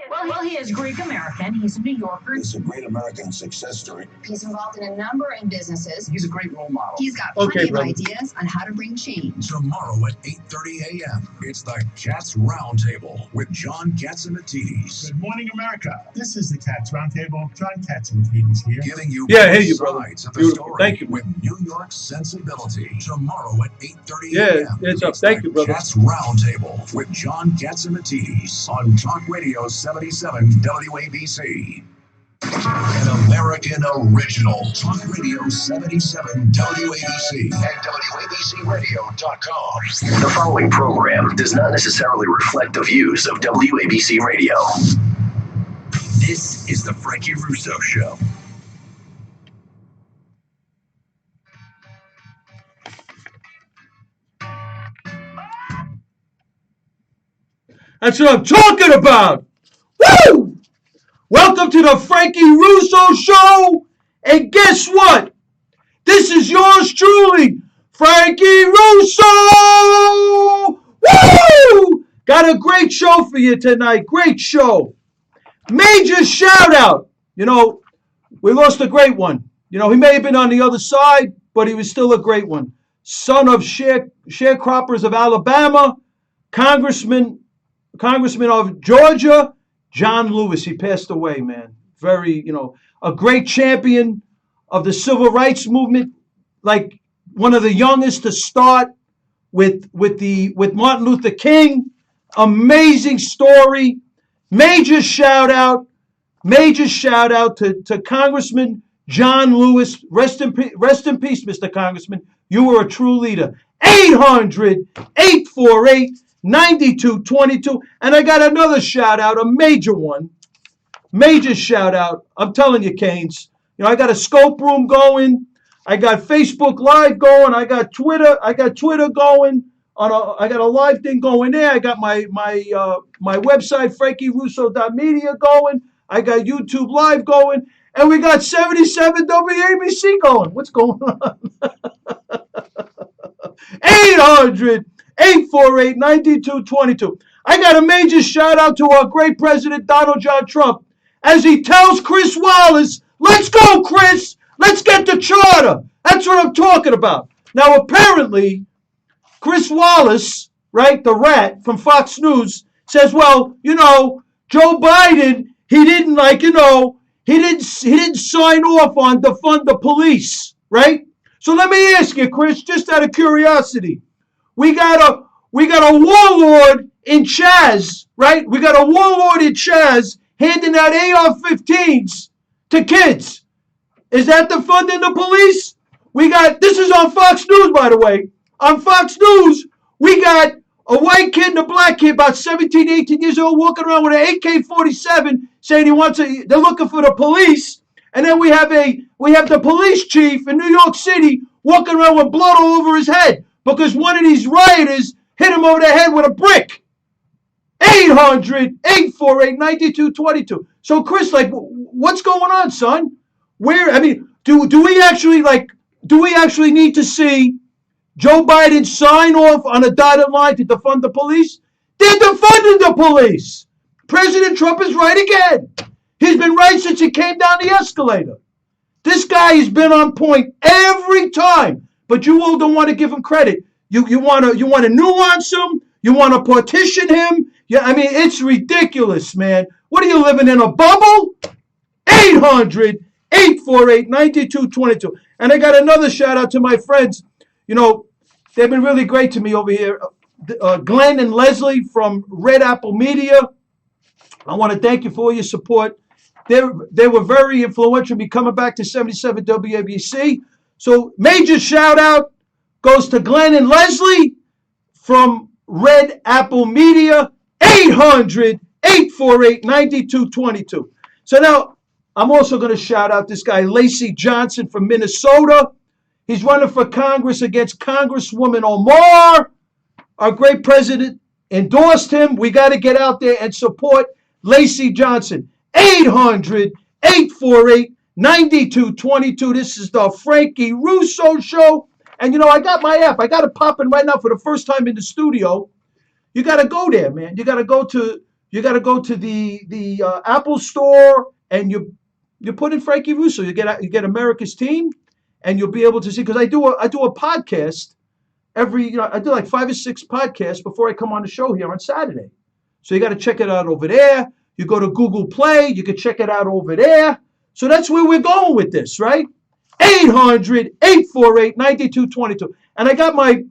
Well, he is Greek American. He's a New Yorker. It's a great American success story. He's involved in a number of businesses. He's a great role model. He's got plenty of ideas on how to bring change. Tomorrow at 8:30 a.m., it's the Cats Roundtable with John Katzimatidis. Good morning, America. This is the Cats Roundtable. John Katzimatidis here. Giving you sides of the story. Thank you. With New York sensibility. Tomorrow at 8:30 a.m. It's up. Thank you, brother. Cats Roundtable with John Katzimatidis on Talk Radio 77 WABC. An American original. Talk Radio 77 WABC and WABCRadio.com. The following program does not necessarily reflect the views of WABC Radio. This is the Frankie Russo Show. That's what I'm talking about. Woo! Welcome to the Frankie Russo Show. And guess what? This is yours truly, Frankie Russo. Woo! Got a great show for you tonight. Great show. Major shout out. You know, we lost a great one. You know, he may have been on the other side, but he was still a great one. Son of sharecroppers of Alabama, Congressman of Georgia, John Lewis. He passed away, man. Very, a great champion of the civil rights movement, like one of the youngest to start with Martin Luther King. Amazing story. Major shout out to Congressman John Lewis. Rest in peace, Mr. Congressman. You were a true leader. 800-848-9222. And I got another shout out, a major one. Major shout out. I'm telling you, Canes. I got a scope room going. I got Facebook Live going. I got Twitter going. I got a live thing going there. I got my website, FrankieRusso.media going. I got YouTube Live going. And we got 77 WABC going. What's going on? 800-848-9222. I got a major shout out to our great President Donald John Trump as he tells Chris Wallace, let's go, Chris. Let's get the charter. That's what I'm talking about. Now, apparently, Chris Wallace, right, the rat from Fox News, says, well, Joe Biden, he didn't sign off on defund the police, right? So let me ask you, Chris, just out of curiosity, we got a warlord in Chaz, right? We got a warlord in Chaz handing out AR-15s to kids. Is that defunding the police? This is on Fox News, by the way. On Fox News, we got a white kid and a black kid, about 17, 18 years old, walking around with an AK-47, saying they're looking for the police. And then we have the police chief in New York City walking around with blood all over his head because one of these rioters hit him over the head with a brick. 800-848-9222. So, Chris, what's going on, son? Do we actually need to see Joe Biden sign off on a dotted line to defund the police? They're defunding the police. President Trump is right again. He's been right since he came down the escalator. This guy has been on point every time, but you all don't want to give him credit. You want to nuance him. You want to partition him. It's ridiculous, man. What are you living in a bubble? 800-848-9222. And I got another shout out to my friends. They've been really great to me over here. Glenn and Leslie from Red Apple Media. I want to thank you for all your support. They were very influential in me coming back to 77 WABC. So major shout out goes to Glenn and Leslie from Red Apple Media. 800-848-9222. So now I'm also going to shout out this guy, Lacey Johnson from Minnesota. He's running for Congress against Congresswoman Omar. Our great president endorsed him. We got to get out there and support Lacey Johnson. 800-848-9222. This is the Frankie Russo Show. And, I got my app. I got it popping right now for the first time in the studio. You got to go there, man. You got to go to you got to go to the Apple store and you put in Frankie Russo. You get America's Team, and you'll be able to see, because I do a podcast every, I do like 5 or 6 podcasts before I come on the show here on Saturday. So you got to check it out over there. You go to Google Play, you can check it out over there. So that's where we're going with this, right? 800-848-9222. And I got my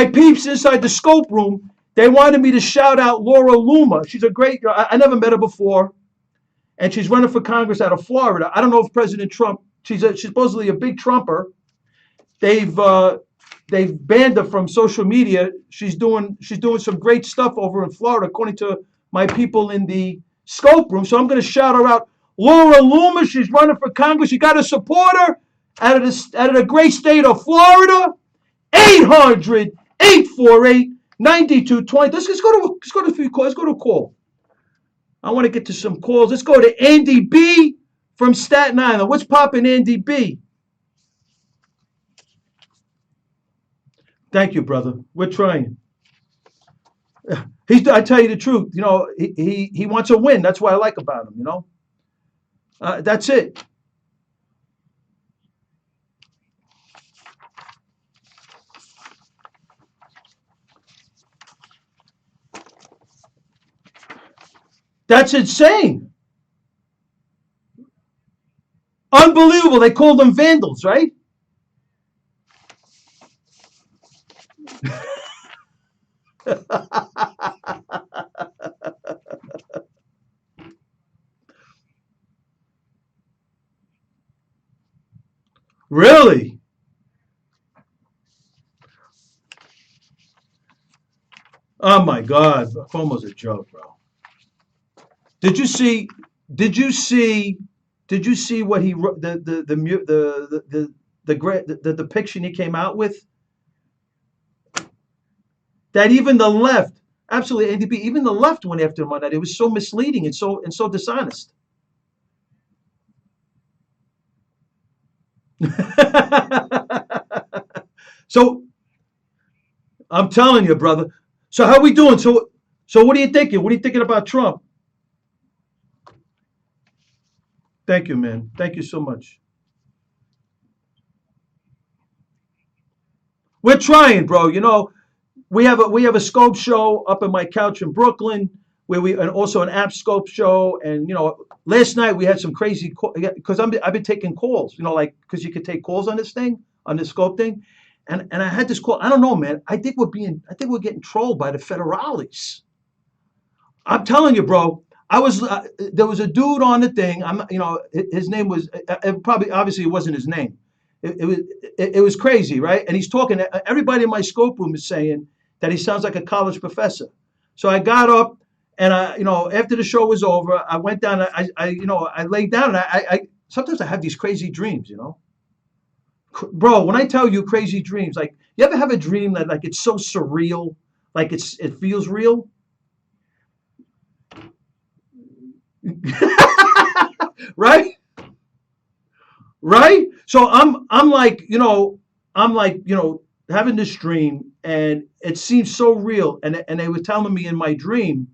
peeps inside the scope room. They wanted me to shout out Laura Loomer. She's a great, I never met her before. And she's running for Congress out of Florida. I don't know if President Trump, she's supposedly a big Trumper. They've banned her from social media. She's doing some great stuff over in Florida, according to my people in the scope room. So I'm going to shout her out. Laura Loomer, she's running for Congress. You got to support her out of the great state of Florida. 800-848-9220. Let's go to a few calls. Let's go to a call. I want to get to some calls. Let's go to Andy B from Staten Island. What's poppin', Andy B? Thank you, brother. We're trying. I tell you the truth. He wants a win. That's what I like about him. That's it. That's insane. Unbelievable. They called them vandals, right? Really? Oh my God. Cuomo's a joke, bro. Did you see what he wrote, the depiction he came out with? That even the left, absolutely, Andy B, even the left went after him on that. It was so misleading and so dishonest. So I'm telling you, brother. So how we doing? So what are you thinking? What are you thinking about Trump? Thank you, man. Thank you so much. We're trying, bro. We have a scope show up in my couch in Brooklyn, and also an app scope show. And last night we had some crazy because I've been taking calls. Because you could take calls on this thing, on this scope thing, and I had this call. I don't know, man. I think we're getting trolled by the federales. I'm telling you, bro. There was a dude on the thing. His name was obviously it wasn't his name. It was crazy, right? And he's talking. Everybody in my scope room is saying that he sounds like a college professor. So I got up and after the show was over, I went down. I laid down. And I sometimes I have these crazy dreams, Bro, when I tell you crazy dreams, like you ever have a dream that like it's so surreal, like it feels real? Right? So I'm like having this dream, and it seems so real. And they were telling me in my dream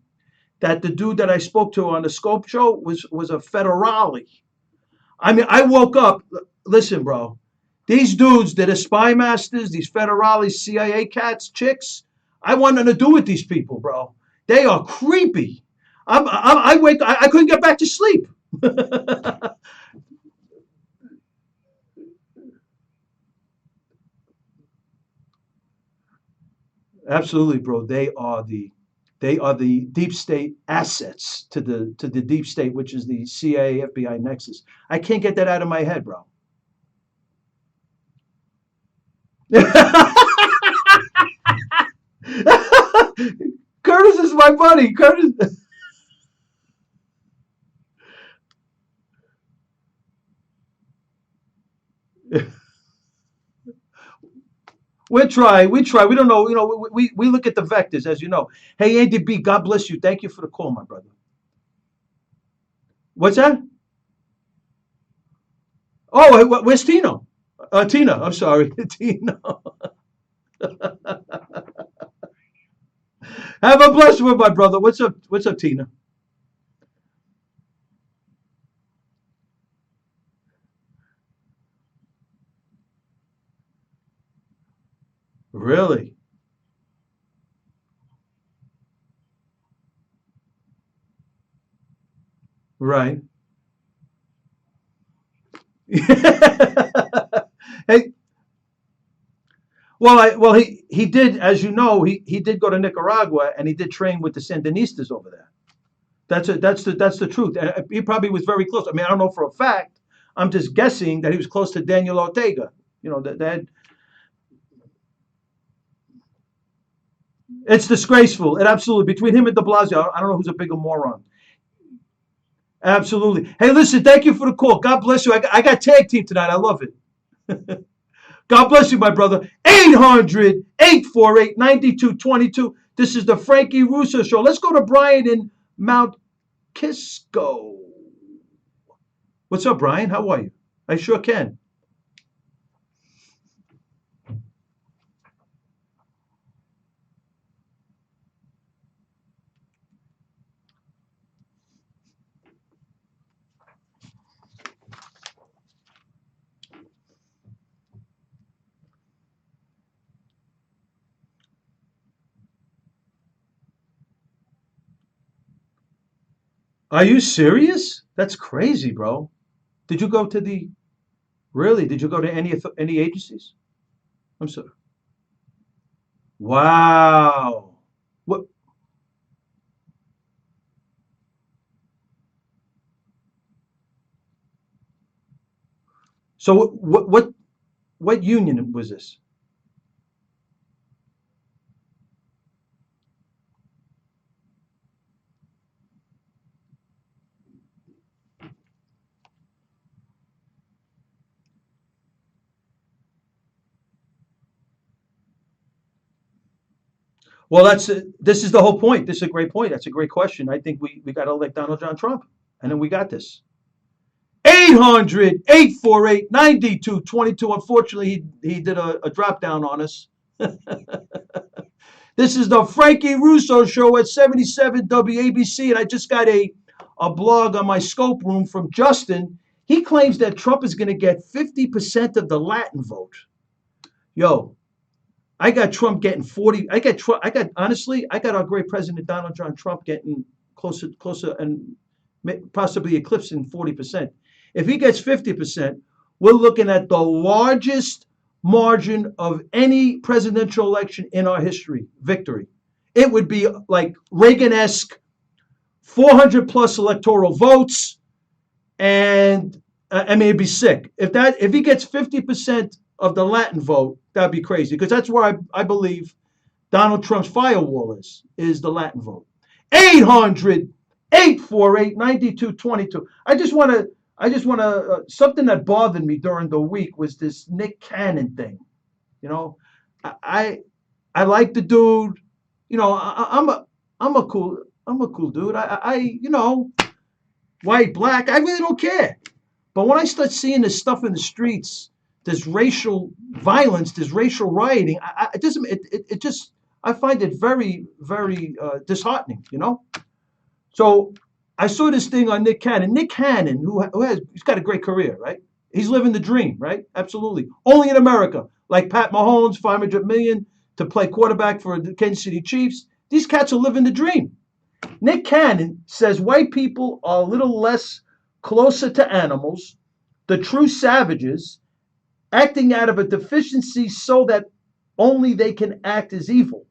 that the dude that I spoke to on the Scope show was a federale. I mean, I woke up. Listen, bro, these dudes that are spy masters, these federales, CIA cats, chicks. I want nothing to do with these people, bro. They are creepy. I couldn't get back to sleep. Absolutely, bro. They are the deep state assets to the deep state, which is the CIA, FBI nexus. I can't get that out of my head, bro. Curtis is my buddy. Curtis. We try. We don't know. We look at the vectors, as you know. Hey, Andy B, God bless you. Thank you for the call, my brother. What's that? Oh, where's Tino? Tina, I'm sorry. Tino. Have a blessed one, my brother. What's up, Tina? Really? Right. Hey, he did, as you know, he did go to Nicaragua and he did train with the Sandinistas over there. That's the truth. And he probably was very close. I mean, I don't know for a fact. I'm just guessing that he was close to Daniel Ortega. You know that it's disgraceful. It absolutely between him and De Blasio, I don't know who's a bigger moron. Absolutely. Hey, listen, thank you for the call. God bless you. I got tag team tonight. I love it. God bless you, my brother. 800-848-9222. This is the Frankie Russo Show. Let's go to Brian in Mount Kisco. What's up, Brian? How are you? I sure can. Are you serious? That's crazy, bro. Did you go to the really? Did you go to any agencies? I'm sorry. Wow. What? So what union was this? Well, this is the whole point. This is a great point. That's a great question. I think we got to elect Donald John Trump, and then we got this. 800-848-9222. Unfortunately, he did a drop down on us. This is the Frankie Russo Show at 77 WABC, and I just got a blog on my Scope Room from Justin. He claims that Trump is going to get 50% of the Latin vote. Yo, I got Trump getting 40. Honestly, I got our great president Donald John Trump getting closer, and possibly eclipsing 40%. If he gets 50%, we're looking at the largest margin of any presidential election in our history, victory. It would be like Reagan-esque, 400 plus electoral votes, and I mean, it'd be sick. If he gets 50% of the Latin vote, that'd be crazy, because that's where I believe Donald Trump's firewall is the Latin vote. 800-848-9222. Something that bothered me during the week was this Nick Cannon thing. You know, I like the dude. You know, I'm a cool dude. White, black, I really don't care. But when I start seeing this stuff in the streets, there's racial violence, there's racial rioting. I find it very, very disheartening. You know. So I saw this thing on Nick Cannon. Nick Cannon, he's got a great career, right? He's living the dream, right? Absolutely. Only in America, like Pat Mahomes, 500 million to play quarterback for the Kansas City Chiefs. These cats are living the dream. Nick Cannon says white people are a little less closer to animals, the true savages, acting out of a deficiency so that only they can act as evil.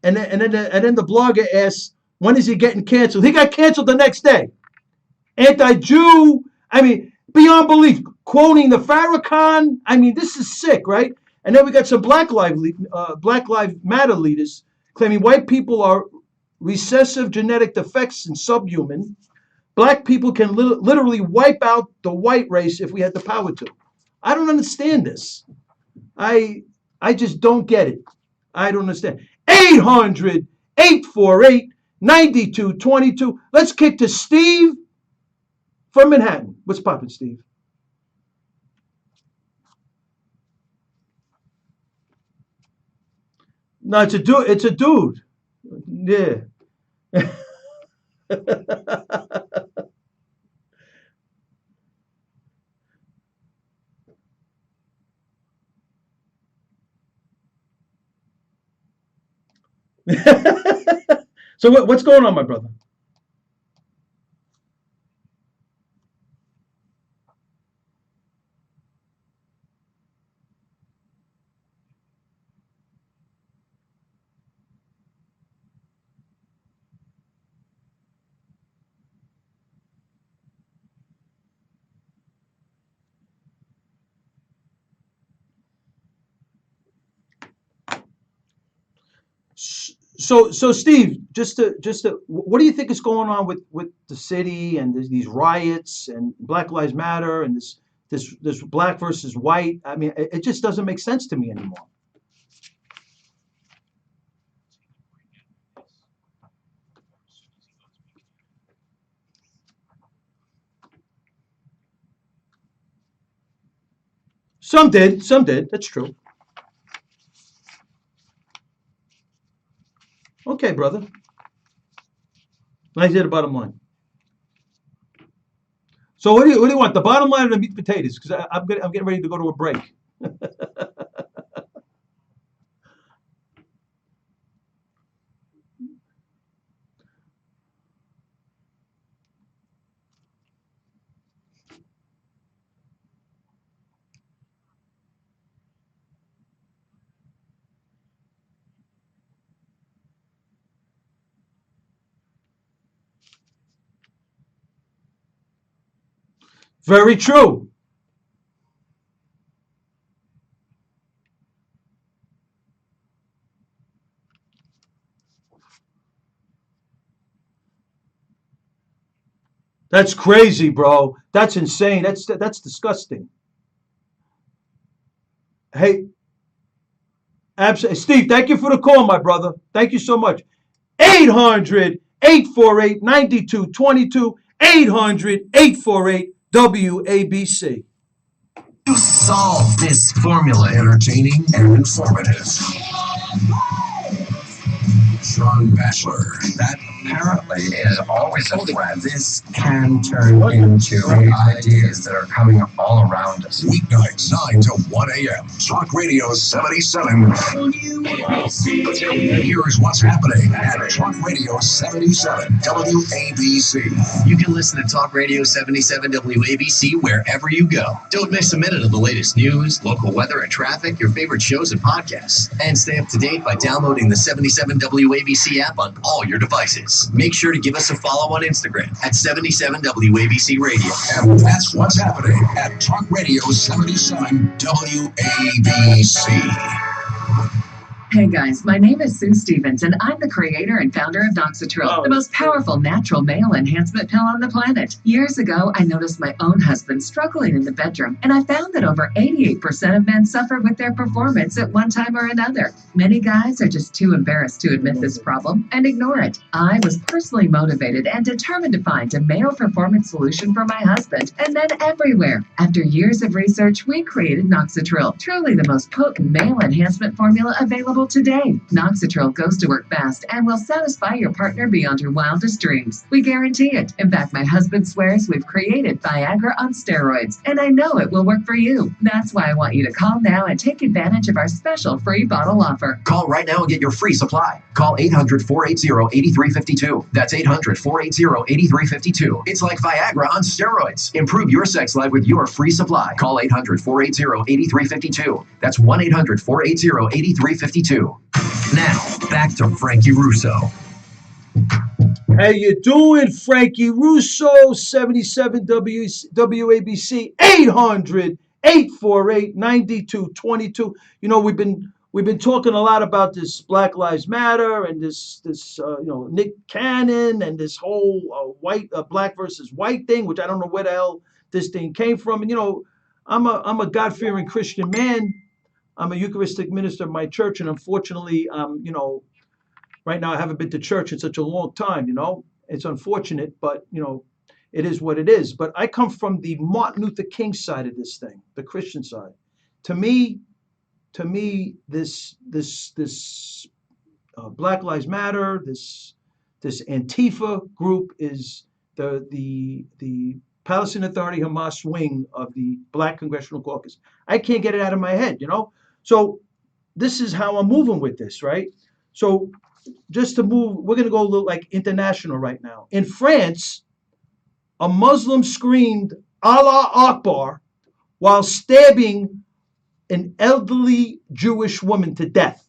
And then the blogger asks, when is he getting canceled? He got canceled the next day. Anti-Jew, I mean, beyond belief. Quoting the Farrakhan, I mean, this is sick, right? And then we got some Black Lives Matter leaders claiming white people are recessive genetic defects and subhuman. Black people can literally wipe out the white race if we had the power to. I don't understand this. I just don't get it. I don't understand. 800-848-9222. Let's kick to Steve from Manhattan. What's poppin', Steve? No, it's a dude. It's a dude. Yeah. So what's going on, my brother? So Steve, what do you think is going on with the city and these riots and Black Lives Matter and this black versus white? I mean, it just doesn't make sense to me anymore. Some did. That's true. Okay, brother. Nice hit the bottom line. So what do you want? The bottom line or the meat and potatoes? Because I'm getting ready to go to a break. Very true. That's crazy, bro. That's insane. That's disgusting. Hey, absolutely. Steve, thank you for the call, my brother. Thank you so much. 800-848-9222. 800-848-WABC. To solve this formula, entertaining and informative. Sean Bachelor. That apparently is always a threat. This can turn into ideas that are coming all around us. Weeknights 9 to 1 a.m. Talk Radio 77. Here's what's happening at Talk Radio 77 WABC. You can listen to Talk Radio 77 WABC wherever you go. Don't miss a minute of the latest news, local weather and traffic, your favorite shows and podcasts. And stay up to date by downloading the 77 WABC app on all your devices. Make sure to give us a follow on Instagram at 77 WABC Radio. And that's what's happening at Talk Radio 77 WABC. Hey guys, my name is Sue Stevens, and I'm the creator and founder of Noxitril, the most powerful natural male enhancement pill on the planet. Years ago, I noticed my own husband struggling in the bedroom, and I found that over 88% of men suffer with their performance at one time or another. Many guys are just too embarrassed to admit this problem and ignore it. I was personally motivated and determined to find a male performance solution for my husband and men everywhere. After years of research, we created Noxitril, truly the most potent male enhancement formula available today. Noxitril goes to work fast and will satisfy your partner beyond your wildest dreams. We guarantee it. In fact, my husband swears we've created Viagra on steroids, and I know it will work for you. That's why I want you to call now and take advantage of our special free bottle offer. Call right now and get your free supply. Call 800-480-8352. That's 800-480-8352. It's like Viagra on steroids. Improve your sex life with your free supply. Call 800-480-8352. That's 1-800-480-8352. Now, back to Frankie Russo. How you doing, Frankie Russo, 77 WABC, 800-848-9222. You know, we've been talking a lot about this Black Lives Matter and this Nick Cannon and this whole black versus white thing, which I don't know where the hell this thing came from. And you know, I'm a God-fearing Christian man. I'm a Eucharistic minister of my church, and unfortunately, right now I haven't been to church in such a long time. You know, it's unfortunate, but you know, it is what it is. But I come from the Martin Luther King side of this thing, the Christian side. To me, this Black Lives Matter, this Antifa group is the Palestinian Authority Hamas wing of the Black Congressional Caucus. I can't get it out of my head, you know. So this is how I'm moving with this, right? So just to move, we're going to go a little like international right now. In France, a Muslim screamed Allah Akbar while stabbing an elderly Jewish woman to death,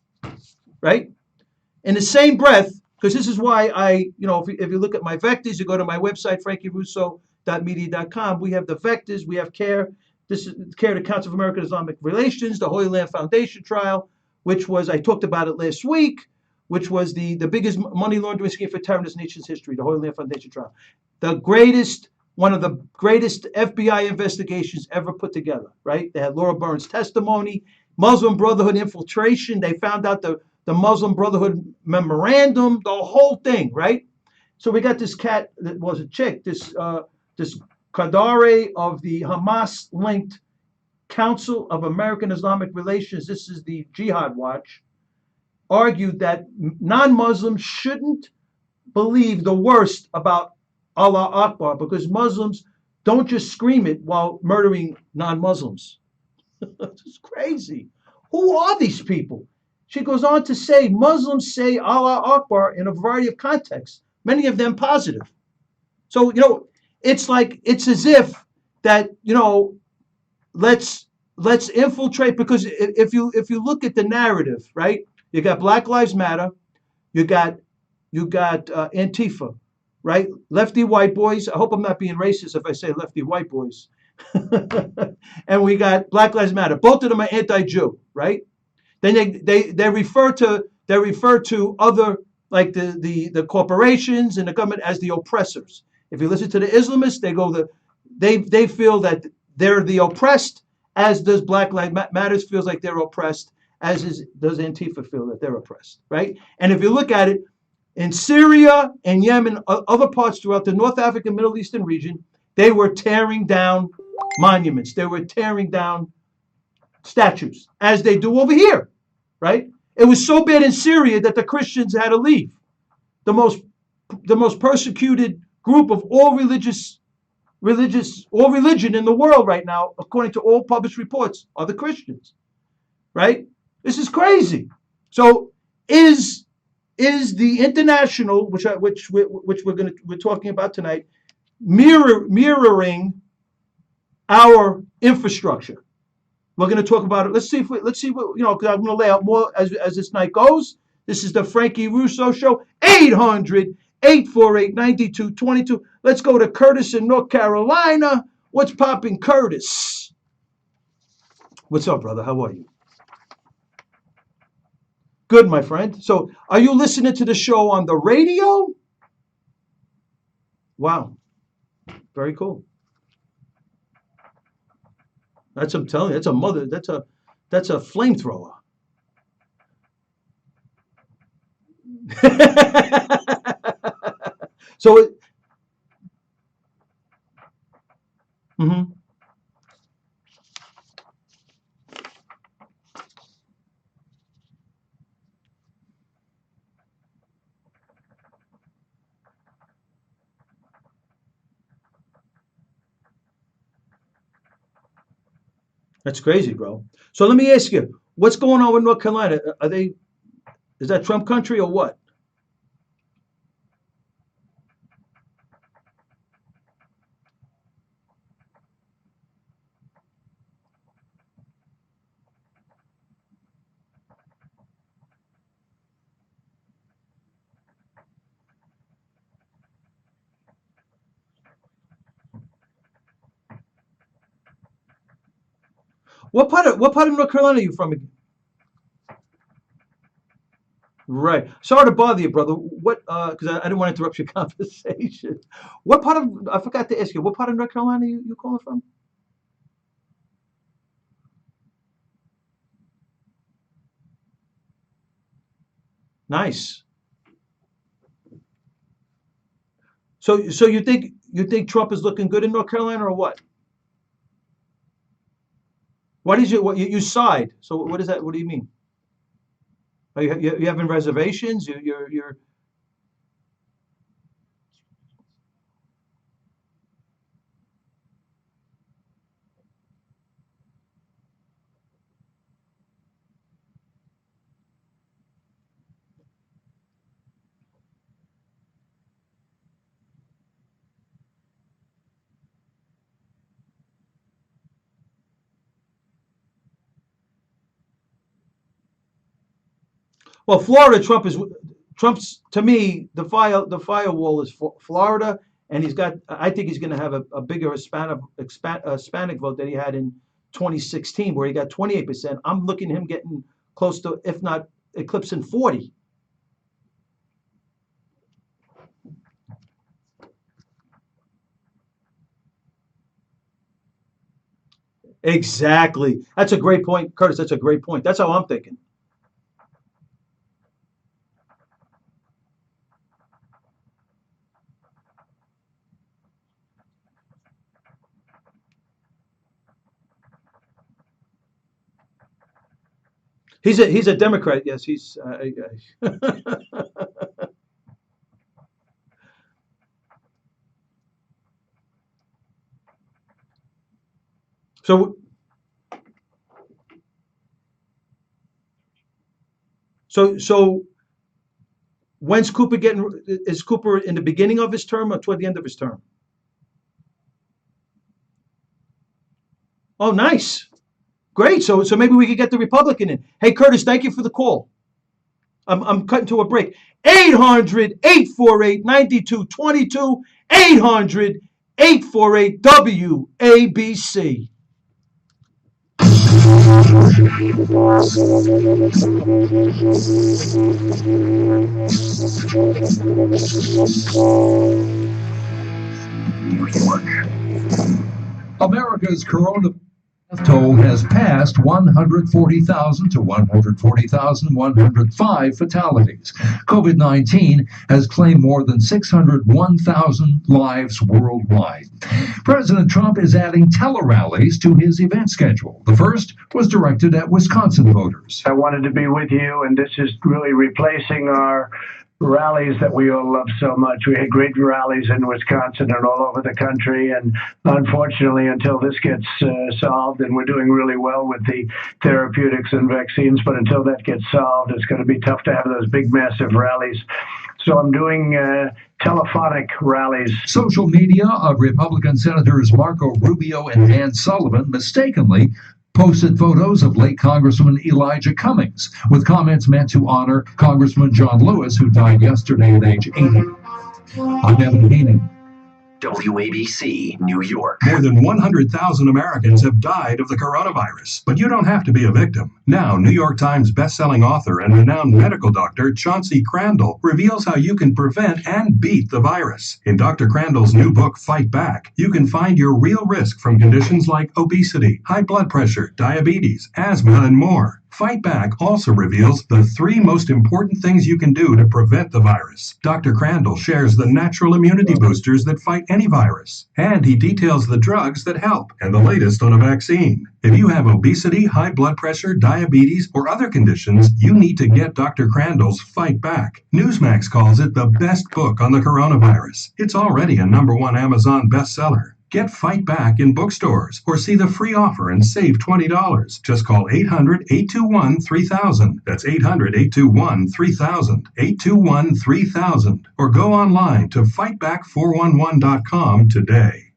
right? In the same breath, because this is why if you look at my vectors, you go to my website, frankierusso.media.com, we have the vectors, we have CARE. This is CARE, the Council of American Islamic Relations, the Holy Land Foundation trial, which was, I talked about it last week, which was the biggest money laundering scheme for terror in this nation's history, the Holy Land Foundation trial. One of the greatest FBI investigations ever put together, right? They had Laura Burns' testimony, Muslim Brotherhood infiltration. They found out the Muslim Brotherhood memorandum, the whole thing, right? So we got this cat that was a chick, this Qadare of the Hamas-linked Council of American Islamic Relations. This is the Jihad Watch. Argued that non-Muslims shouldn't believe the worst about Allah Akbar because Muslims don't just scream it while murdering non-Muslims. It's crazy. Who are these people? She goes on to say Muslims say Allah Akbar in a variety of contexts, many of them positive. So, it's as if that, let's infiltrate, because if you look at the narrative, right? You got Black Lives Matter, you got Antifa, right? Lefty white boys. I hope I'm not being racist if I say lefty white boys. And we got Black Lives Matter. Both of them are anti-Jew, right? Then they refer to other, like the corporations and the government, as the oppressors. If you listen to the Islamists, they feel that they're the oppressed, as does Black Lives Matter feels like they're oppressed, does Antifa feel that they're oppressed, right? And if you look at it, in Syria and Yemen, other parts throughout the North African, Middle Eastern region, they were tearing down monuments. They were tearing down statues, as they do over here, right? It was so bad in Syria that the Christians had to leave. The most persecuted group of all religion in the world right now, according to all published reports, are the Christians, right? This is crazy. So is the international, which we're talking about tonight, mirroring our infrastructure? We're going to talk about it. Let's see what, because I'm going to lay out more as this night goes. This is the Frankie Russo Show, 800-848-9222. Let's go to Curtis in North Carolina. What's popping, Curtis? What's up, brother? How are you? Good, my friend. So are you listening to the show on the radio? Wow. Very cool. I'm telling you, that's a mother, that's a flamethrower. So that's crazy, bro. So let me ask you, what's going on with North Carolina? Is that Trump country or what? What part of North Carolina are you from again? Right. Sorry to bother you, brother. What? Because I didn't want to interrupt your conversation. What part of? I forgot to ask you. What part of North Carolina you calling from? Nice. So you think Trump is looking good in North Carolina or what? What is your you side? So what is that? What do you mean? Are you having reservations? You're Well, Florida, Trump's to me the firewall is Florida, and I think he's going to have a bigger Hispanic vote than he had in 2016, where he got 28%. I'm looking at him getting close to, if not eclipsing 40. Exactly. That's a great point, Curtis. That's a great point. That's how I'm thinking. He's a Democrat. Yes, he's. So when's Cooper getting? Is Cooper in the beginning of his term or toward the end of his term? Oh, nice. Great. So maybe we could get the Republican in. Hey, Curtis, thank you for the call. I'm cutting to a break. 800-848-9222. 800-848-WABC. America's coronavirus death toll has passed 140,000 to 140,105 fatalities. COVID-19 has claimed more than 601,000 lives worldwide. President Trump is adding tele-rallies to his event schedule. The first was directed at Wisconsin voters. I wanted to be with you, and this is really replacing our rallies that we all love so much. We had great rallies in Wisconsin and all over the country, and unfortunately, until this gets solved, and we're doing really well with the therapeutics and vaccines, but until that gets solved, it's going to be tough to have those big, massive rallies. So I'm doing telephonic rallies. Social media of Republican Senators Marco Rubio and Dan Sullivan mistakenly posted photos of late Congressman Elijah Cummings with comments meant to honor Congressman John Lewis, who died yesterday at age 80. I'm Evan Haining. WABC, New York. More than 100,000 Americans have died of the coronavirus, but you don't have to be a victim. Now, New York Times bestselling author and renowned medical doctor Chauncey Crandall reveals how you can prevent and beat the virus. In Dr. Crandall's new book, Fight Back, you can find your real risk from conditions like obesity, high blood pressure, diabetes, asthma, and more. Fight Back also reveals the 3 most important things you can do to prevent the virus. Dr. Crandall shares the natural immunity boosters that fight any virus, and he details the drugs that help and the latest on a vaccine. If you have obesity, high blood pressure, diabetes, or other conditions, you need to get Dr. Crandall's Fight Back. Newsmax calls it the best book on the coronavirus. It's already a #1 Amazon bestseller. Get Fight Back in bookstores or see the free offer and save $20. Just call 800-821-3000. That's 800-821-3000. 821-3000. Or go online to fightback411.com today.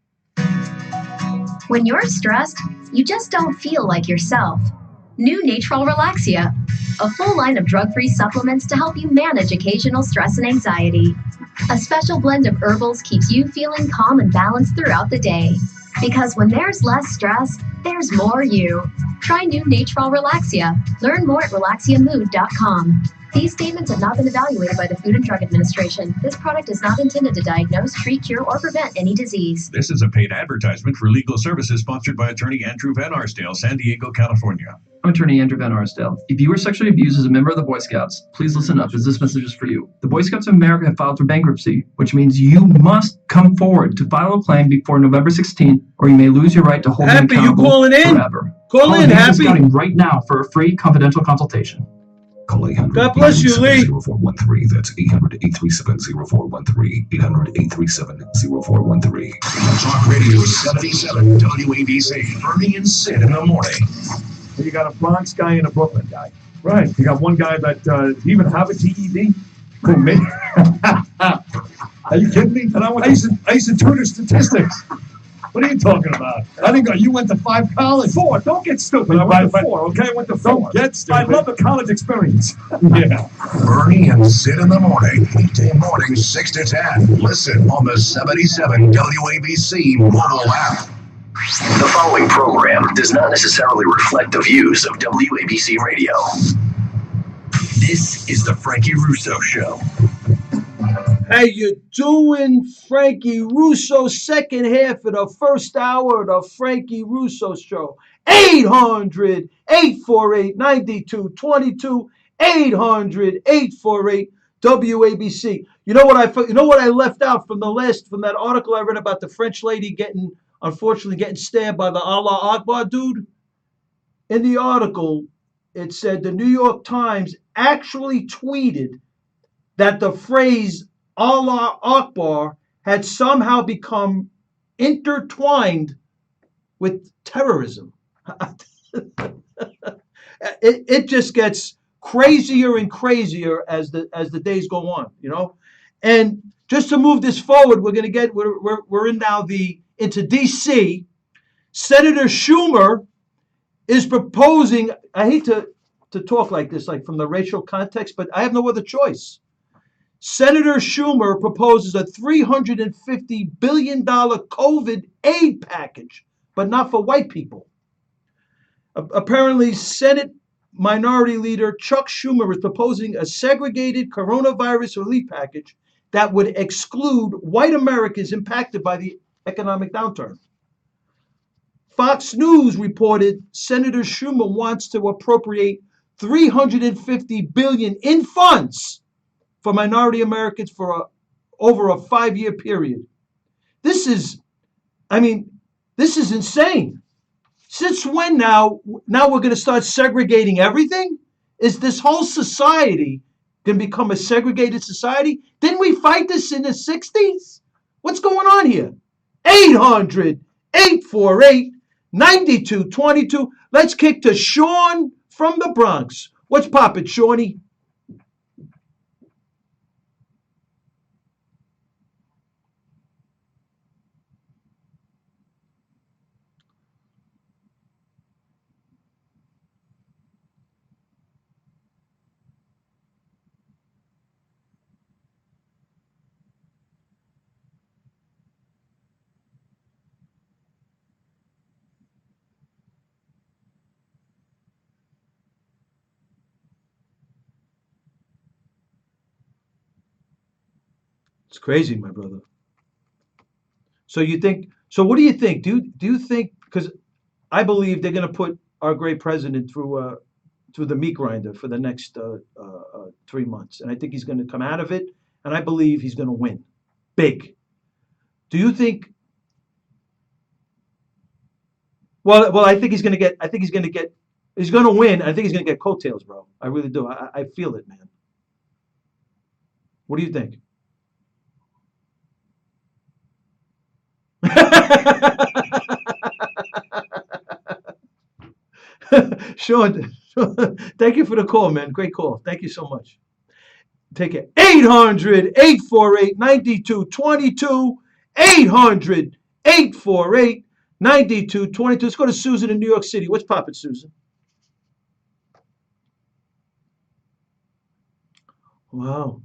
When you're stressed, you just don't feel like yourself. New Natrol Relaxia, a full line of drug-free supplements to help you manage occasional stress and anxiety. A special blend of herbals keeps you feeling calm and balanced throughout the day. Because when there's less stress, there's more you. Try new Natrol Relaxia. Learn more at relaxiamood.com. These statements have not been evaluated by the Food and Drug Administration. This product is not intended to diagnose, treat, cure, or prevent any disease. This is a paid advertisement for legal services sponsored by attorney Andrew Van Arsdale, San Diego, California. I'm attorney Andrew Van Arsdale. If you were sexually abused as a member of the Boy Scouts, please listen up, as this message is for you. The Boy Scouts of America have filed for bankruptcy, which means you must come forward to file a claim before November 16th, or you may lose your right to hold them accountable forever. Call in, Happy. Scouting right now for a free confidential consultation. Call 800. God bless you, Lee. 0413. That's 800-837-0413. 800-837-0413. Talk Radio 77 WABC. Bernie and Sid in the morning. You got a Bronx guy and a Brooklyn guy. Right. You got one guy that even have a GED. Who, me? Are you kidding me? I used to tutor statistics. What are you talking about? I think you went to 5 colleges. 4. Don't get stupid. I went to 4, okay? I went to 4. Don't get stupid. I love the college experience. Yeah. Bernie and Sid in the morning. Weekday mornings 6 to 10. Listen on the 77 WABC mobile app. The following program does not necessarily reflect the views of WABC Radio. This is the Frankie Russo Show. How you doing? Frankie Russo, second half of the first hour of the Frankie Russo Show. 800-848-9222. 800-848-WABC. You know what I left out from that article I read about the French lady unfortunately getting stabbed by the Allah Akbar dude? In the article, it said the New York Times actually tweeted that the phrase Allah Akbar had somehow become intertwined with terrorism. It just gets crazier and crazier as the days go on, you know. And just to move this forward, we're in now into D.C. Senator Schumer is proposing. I hate to talk like this, like from the racial context, but I have no other choice. Senator Schumer proposes a $350 billion COVID aid package, but not for white people. Apparently, Senate Minority Leader Chuck Schumer is proposing a segregated coronavirus relief package that would exclude white Americans impacted by the economic downturn. Fox News reported Senator Schumer wants to appropriate $350 billion in funds for minority Americans for over a 5-year period. This is insane. Since when now we're going to start segregating everything? Is this whole society going to become a segregated society? Didn't we fight this in the 60s? What's going on here? 800-848-9222. Let's kick to Sean from the Bronx. What's poppin', Shawnee? It's crazy, my brother. So what do you think? Do you think, because I believe they're going to put our great president through the meat grinder for the next 3 months, and I think he's going to come out of it, and I believe he's going to win big. Do you think? Well, I think he's going to get. He's going to win. I think he's going to get coattails, bro. I really do. I feel it, man. What do you think? Sean, thank you for the call, man. Great call. Thank you so much. Take it. 800-848-9222. 800-848-9222. Let's go to Susan in New York City. What's poppin', Susan? Wow.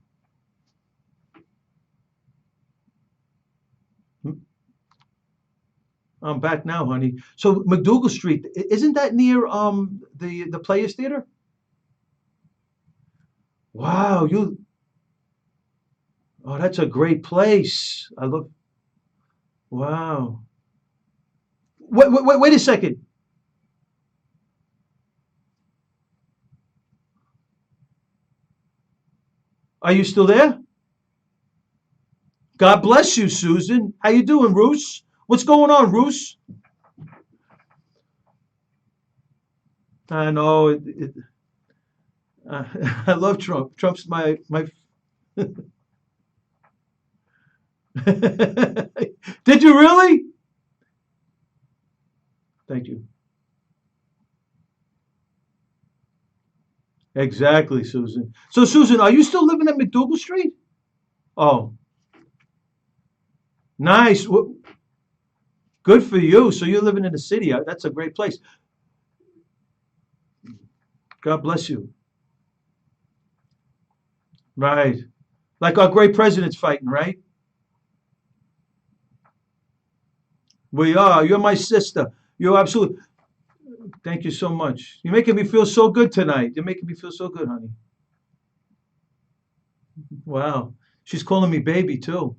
I'm back now, honey. So McDougal Street, isn't that near the Players Theater? Wow, that's a great place. I love. Wow. Wait a second. Are you still there? God bless you, Susan. How you doing, Roos? What's going on, Roos? I know. I love Trump. Trump's my. Did you really? Thank you. Exactly, Susan. So, Susan, are you still living at McDougal Street? Oh. Nice. Good. Good for you. So you're living in the city. That's a great place. God bless you. Right. Like our great president's fighting, right? We are. You're my sister. You're absolutely. Thank you so much. You're making me feel so good tonight. You're making me feel so good, honey. Wow. She's calling me baby too.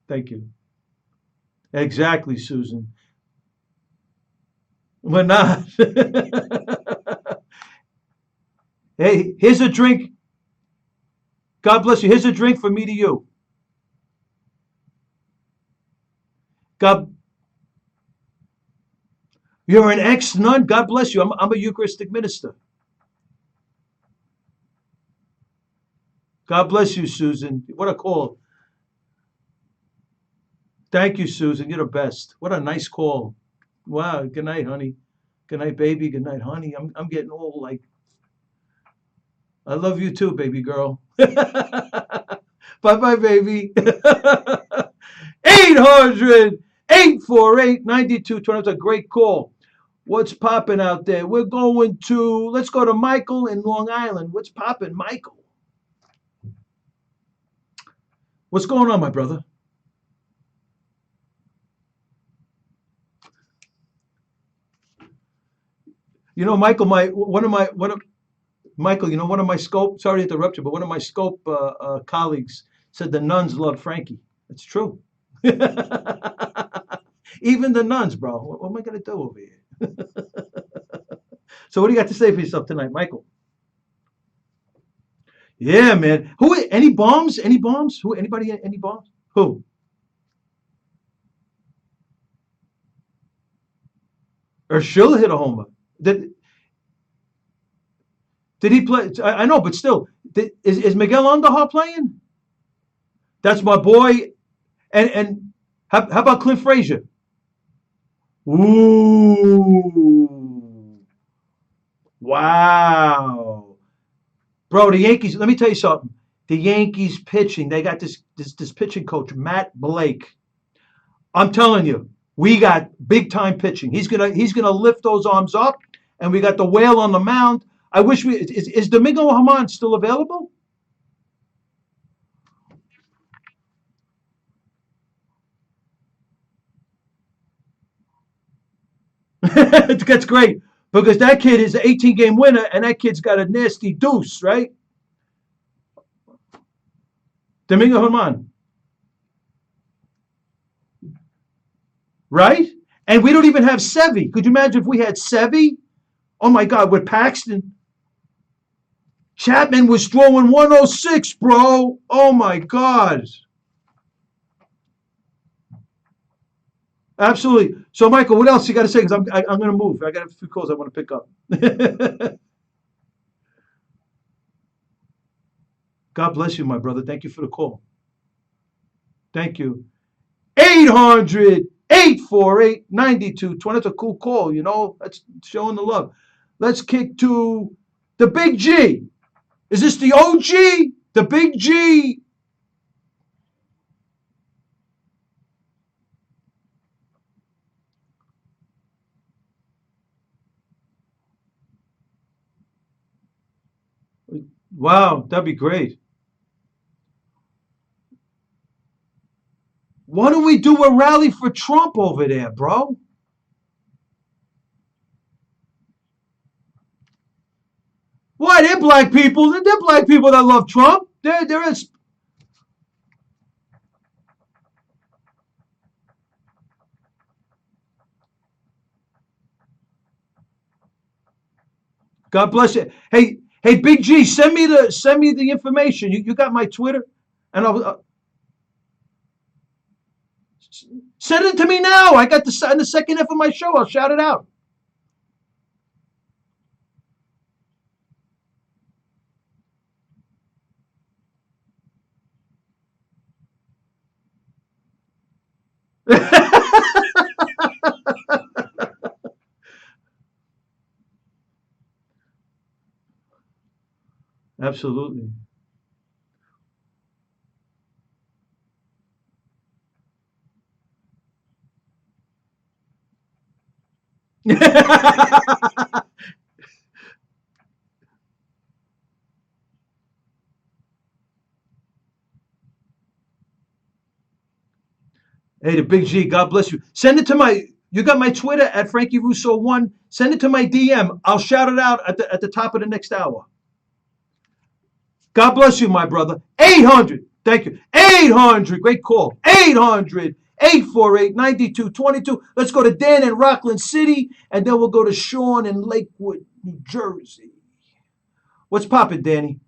Thank you. Exactly, Susan. We're not. Hey, here's a drink. God bless you. Here's a drink for me to you. God, you're an ex-nun. God bless you. I'm a Eucharistic minister. God bless you, Susan. What a call. Thank you, Susan. You're the best. What a nice call. Wow. Good night, honey. Good night, baby. Good night, honey. I'm getting all like, I love you too, baby girl. Bye-bye, baby. 800-848-9220. That's a great call. What's popping out there? We're going to, let's go to Michael in Long Island. What's popping, Michael? What's going on, my brother? You know, Michael, Michael, you know, one of my scope, sorry to interrupt you, but one of my scope colleagues said the nuns love Frankie. It's true. Even the nuns, bro. What am I going to do over here? So what do you got to say for yourself tonight, Michael? Yeah, man. Who? Any bombs? Any bombs? Who? Anybody? Any bombs? Who? Urshela hit a homer. Did he play? I know, but still, is Miguel Andujar playing? That's my boy. And how about Clint Frazier? Ooh, wow, bro. The Yankees. Let me tell you something. The Yankees pitching. They got this pitching coach, Matt Blake. I'm telling you, we got big time pitching. He's gonna lift those arms up, and we got the whale on the mound. I wish is Domingo Germán still available? That's great because that kid is an 18-game winner, and that kid's got a nasty deuce, right? Domingo Germán, right? And we don't even have Sevy. Could you imagine if we had Sevy? Oh my God, with Paxton. Chapman was throwing 106, bro. Oh my God. Absolutely. So, Michael, what else you got to say? Because I'm going to move. I got a few calls I want to pick up. God bless you, my brother. Thank you for the call. Thank you. 800-848-9220. That's a cool call, you know. That's showing the love. Let's kick to the Big G. Is this the OG? The Big G. Wow, that'd be great. Why don't we do a rally for Trump over there, bro? Why? They're black people. They're black people that love Trump. They're in. God bless you. Hey, Big G, send me the information. You got my Twitter, and I'll send it to me now. I got the second half of my show. I'll shout it out. Absolutely. Hey, the Big G, God bless you. Send it to my, you got my Twitter at Frankie Russo 1. Send it to my DM. I'll shout it out at the top of the next hour. God bless you, my brother. 800, thank you. 800, great call. 800 848 9222. Let's go to Dan in Rockland City, and then we'll go to Sean in Lakewood, New Jersey. What's poppin', Danny?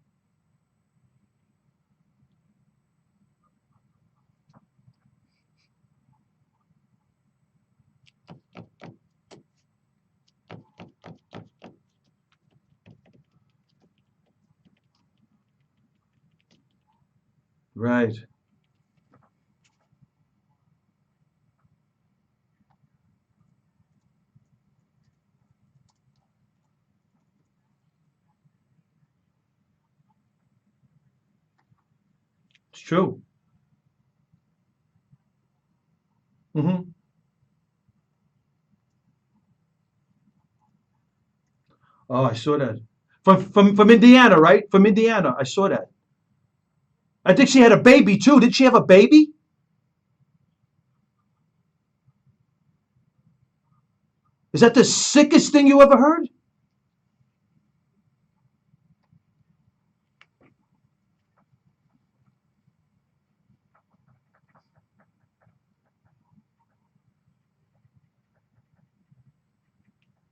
Right. It's true. Mm-hmm. Oh, I saw that. From Indiana, right? From Indiana. I saw that. I think she had a baby too. Did she have a baby? Is that the sickest thing you ever heard?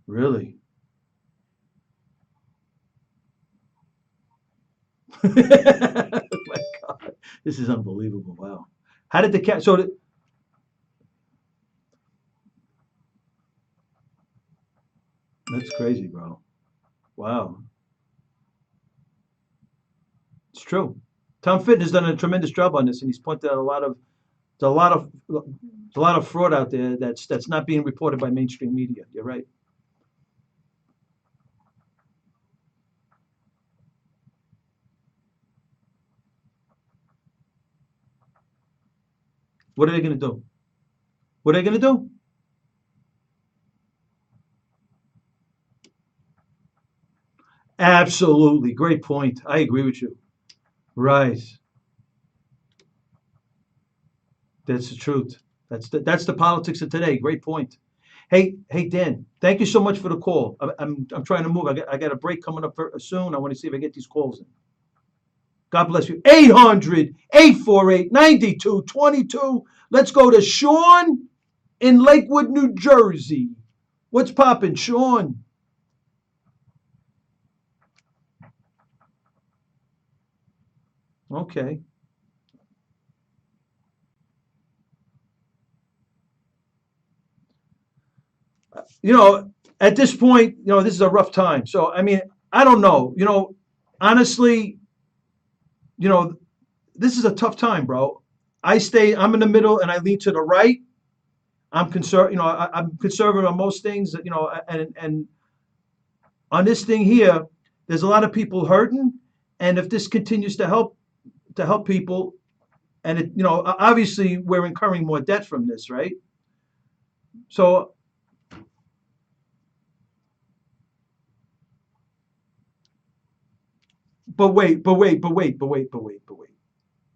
Really? Oh my God. This is unbelievable. Wow. How did the cat that's crazy, bro. Wow. It's true. Tom Fitton has done a tremendous job on this, and he's pointed out there's a lot of fraud out there that's not being reported by mainstream media. You're right. What are they going to do? What are they going to do? Absolutely. Great point. I agree with you. Right. That's the truth. That's the politics of today. Great point. Hey, Dan. Thank you so much for the call. I'm trying to move. I got a break coming up soon. I want to see if I get these calls in. God bless you. 800 848 9222. Let's go to Sean in Lakewood, New Jersey. What's poppin', Sean? Okay. At this point, this is a rough time. So, I mean, I don't know. Honestly, you know, this is a tough time, bro. I'm in the middle and I lean to the right. I'm conservative on most things, and on this thing here, there's a lot of people hurting. And if this continues to help people, and obviously we're incurring more debt from this, right? So, but wait.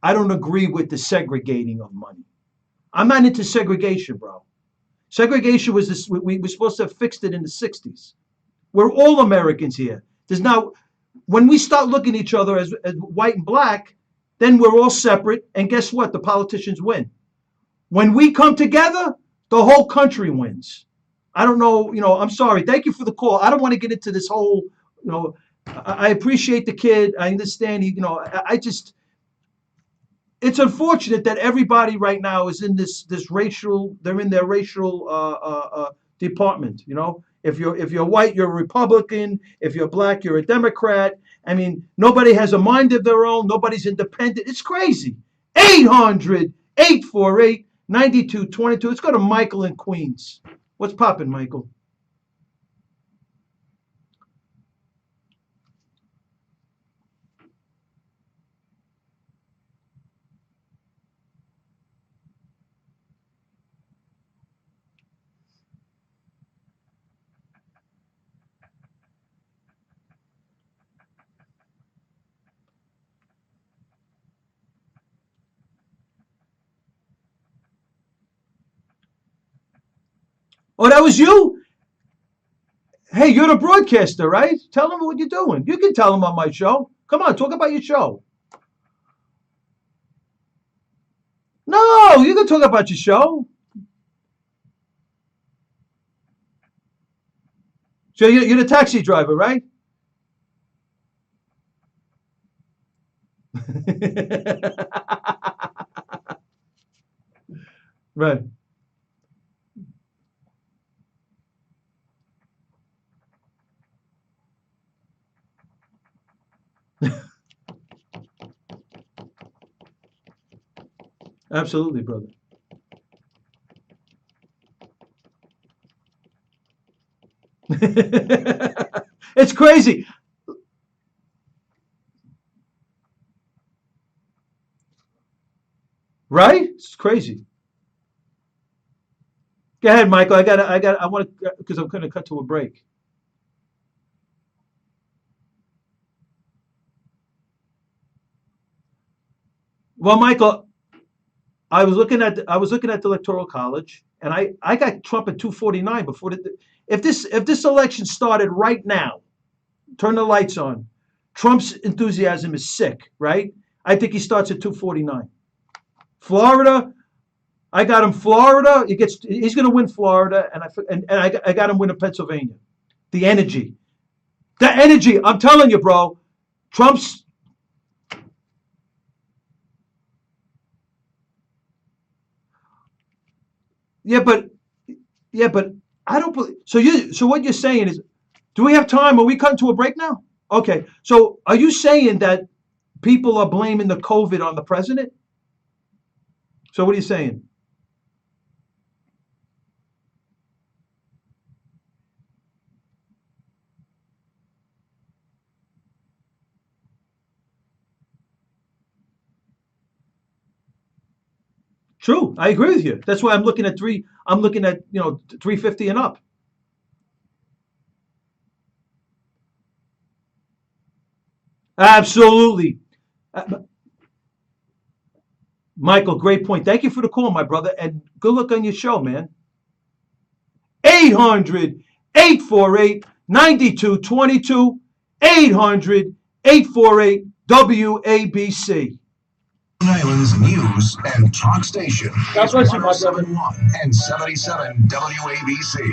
I don't agree with the segregating of money. I'm not into segregation, bro. Segregation was this. We were supposed to have fixed it in the '60s. We're all Americans here. There's now, when we start looking at each other as white and black, then we're all separate. And guess what? The politicians win. When we come together, the whole country wins. I don't know. I'm sorry. Thank you for the call. I don't want to get into this whole. I appreciate the kid. I understand. I just. It's unfortunate that everybody right now is in this racial. They're in their racial department. If you're white, you're a Republican. If you're black, you're a Democrat. I mean, nobody has a mind of their own. Nobody's independent. It's crazy. 800 848 9222. Let's go to Michael in Queens. What's popping, Michael? Oh, that was you? Hey, you're the broadcaster, right? Tell them what you're doing. You can tell them on my show. Come on, talk about your show. No, you can talk about your show. So you're the taxi driver, right? Right. Absolutely, brother. It's crazy. Right? It's crazy. Go ahead, Michael. I want to, because I'm going to cut to a break. Well, Michael, I was looking at the Electoral College, and I got Trump at 249 before if this election started right now, turn the lights on, Trump's enthusiasm is sick, right? I think he starts at 249. Florida, I got him Florida. He's going to win Florida, and I got him winning Pennsylvania. The energy. I'm telling you, bro. Trump's. Yeah, but I don't believe. So what you're saying is, do we have time? Are we cutting to a break now? Okay. So are you saying that people are blaming the COVID on the president? So what are you saying? True, I agree with you. That's why I'm looking at 350 and up. Absolutely. Michael, great point. Thank you for the call, my brother, and good luck on your show, man. 800-848-9222. 800-848-WABC. Island's news and talk station. God bless you, my brother. 107.1 and 77 WABC.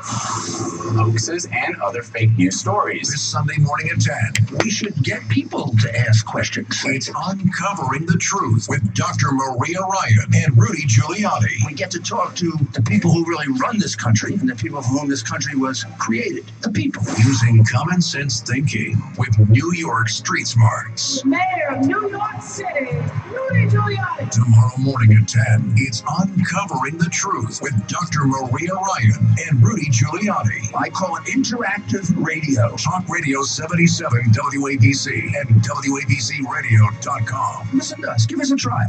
Hoaxes and other fake news stories. This Sunday morning at 10. We should get people to ask questions. It's Uncovering the Truth with Dr. Maria Ryan and Rudy Giuliani. We get to talk to the people who really run this country and the people for whom this country was created. The people. Using common sense thinking with New York Street Smarts. Mayor of New York City, Rudy Giuliani. Tomorrow morning at 10, it's Uncovering the Truth with Dr. Maria Ryan and Rudy Giuliani. I call it interactive radio. Talk Radio 77 WABC and WABCRadio.com. Listen to us. Give us a try.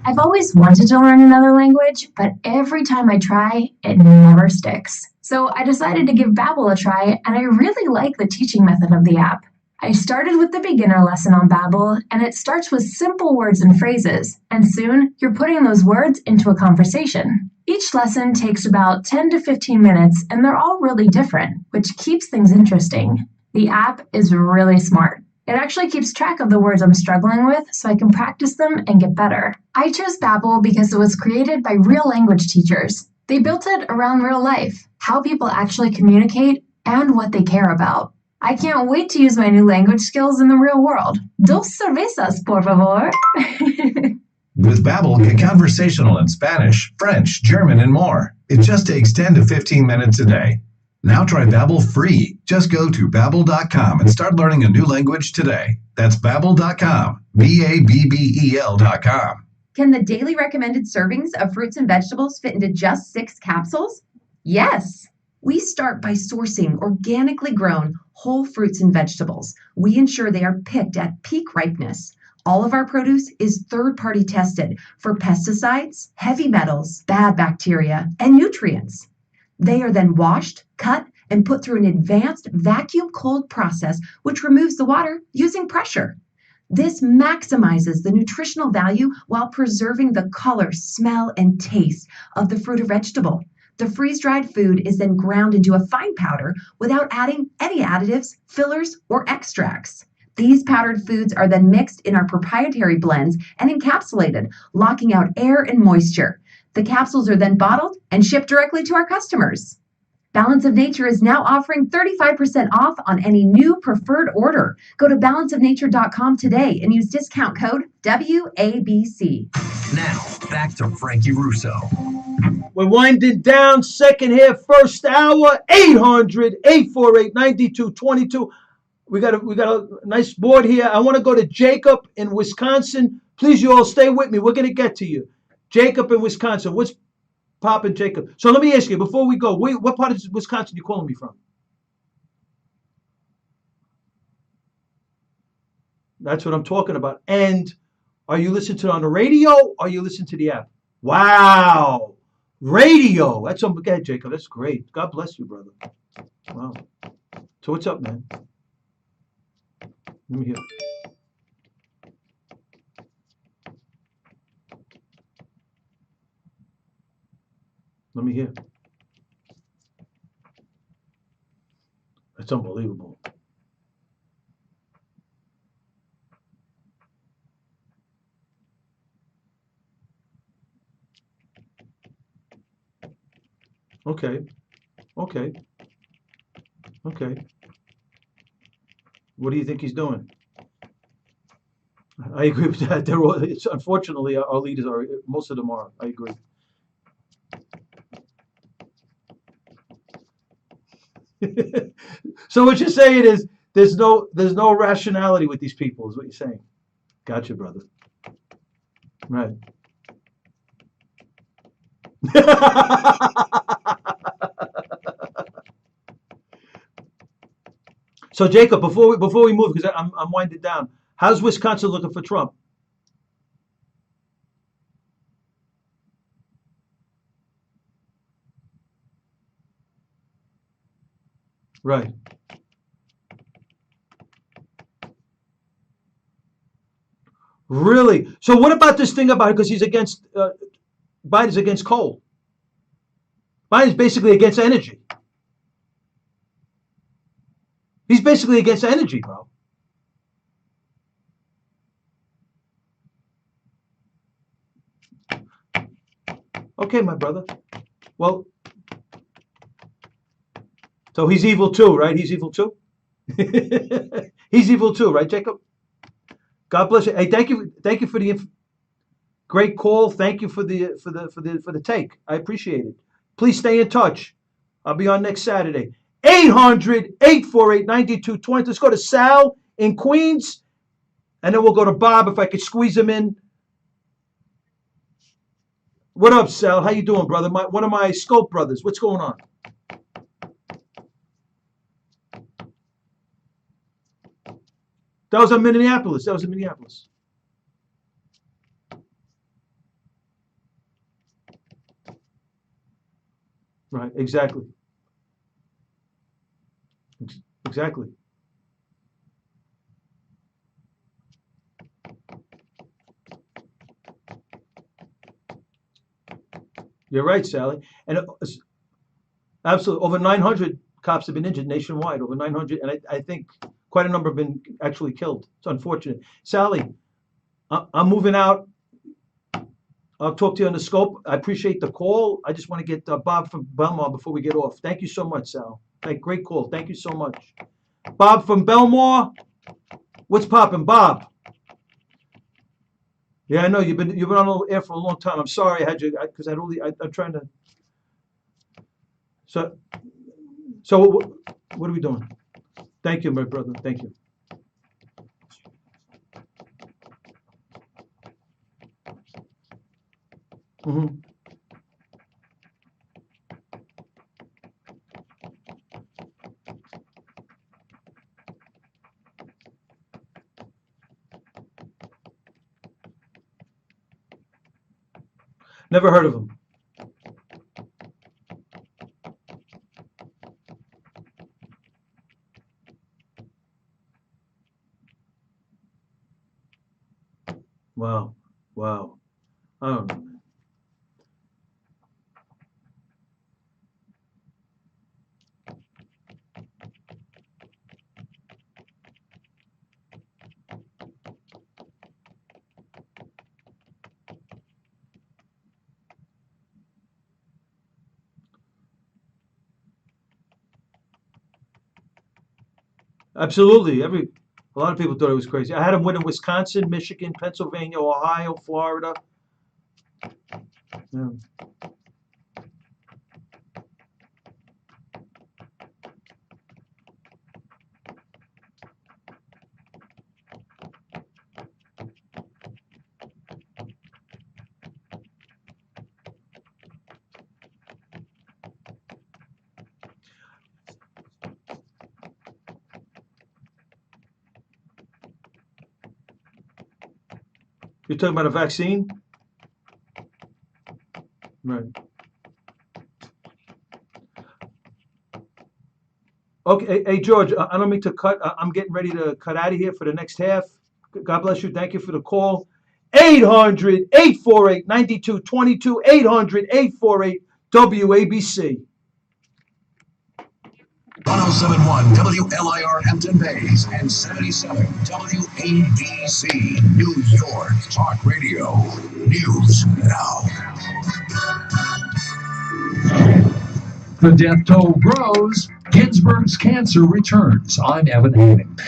I've always wanted to learn another language, but every time I try, it never sticks. So I decided to give Babbel a try, and I really like the teaching method of the app. I started with the beginner lesson on Babbel, and it starts with simple words and phrases, and soon you're putting those words into a conversation. Each lesson takes about 10 to 15 minutes, and they're all really different, which keeps things interesting. The app is really smart. It actually keeps track of the words I'm struggling with so I can practice them and get better. I chose Babbel because it was created by real language teachers. They built it around real life, how people actually communicate, and what they care about. I can't wait to use my new language skills in the real world. Dos cervezas, por favor. With Babbel, get conversational in Spanish, French, German, and more. It just takes 10 to 15 minutes a day. Now try Babbel free. Just go to Babbel.com and start learning a new language today. That's Babbel.com. Babbel.com. Can the daily recommended servings of fruits and vegetables fit into just 6 capsules? Yes. We start by sourcing organically grown whole fruits and vegetables. We ensure they are picked at peak ripeness. All of our produce is third-party tested for pesticides, heavy metals, bad bacteria, and nutrients. They are then washed, cut, and put through an advanced vacuum cold process which removes the water using pressure. This maximizes the nutritional value while preserving the color, smell, and taste of the fruit or vegetable. The freeze-dried food is then ground into a fine powder without adding any additives, fillers, or extracts. These powdered foods are then mixed in our proprietary blends and encapsulated, locking out air and moisture. The capsules are then bottled and shipped directly to our customers. Balance of Nature is now offering 35% off on any new preferred order. Go to balanceofnature.com today and use discount code WABC. Now, back to Frankie Russo. We're winding down, second half, first hour, 800-848-9222. We got a nice board here. I want to go to Jacob in Wisconsin. Please, you all stay with me. We're going to get to you. Jacob in Wisconsin. What's poppin', Jacob? So let me ask you, before we go, what part of Wisconsin are you calling me from? That's what I'm talking about. And are you listening to it on the radio or are you listening to the app? Wow. Radio. That's okay, Jacob. That's great. God bless you, brother. Wow. So what's up, man? Let me hear. Let me hear. That's unbelievable. Okay. Okay. Okay. What do you think he's doing? I agree with that. They're all, unfortunately, our leaders are, most of them are. I agree. So what you're saying is there's no rationality with these people, is what you're saying. Gotcha, brother. Right. So Jacob, before we move, because I'm winding down, how's Wisconsin looking for Trump? Right. Really? So what about this thing about, because he's against, Biden's against coal. Biden's basically against energy. He's basically against energy, bro. Okay, my brother. Well, so he's evil too, right? He's evil too? He's evil too, right, Jacob? God bless you. Hey, thank you for the great call. Thank you for the take. I appreciate it. Please stay in touch. I'll be on next Saturday. 800-848-9220. Let's go to Sal in Queens, and then we'll go to Bob if I could squeeze him in. What up, Sal? How you doing, brother? One of my Scope brothers. What's going on? That was in Minneapolis. Right, exactly. Exactly. You're right, Sally. And absolutely, over 900 cops have been injured nationwide, over 900. And I think quite a number have been actually killed. It's unfortunate. Sally, I'm moving out. I'll talk to you on the Scope. I appreciate the call. I just want to get Bob from Belmar before we get off. Thank you so much, Sal. Great call. Thank you so much. Bob from Belmar. What's popping, Bob? Yeah, I know you've been on the air for a long time. I'm sorry I had you because I'm trying to. So what are we doing? Thank you, my brother. Thank you. Mm-hmm. Never heard of him. Wow. Wow. I don't know. Absolutely. A lot of people thought it was crazy. I had him win in Wisconsin, Michigan, Pennsylvania, Ohio, Florida. Yeah. You're talking about a vaccine? Right. Okay, hey George, I don't mean to cut. I'm getting ready to cut out of here for the next half. God bless you. Thank you for the call. 800-848-9222. 800-848-WABC. 1071 WLIR Hampton Bays and 77 WABC New York. Talk Radio. News now. The death toll grows. Ginsburg's cancer returns. I'm Evan Hanning.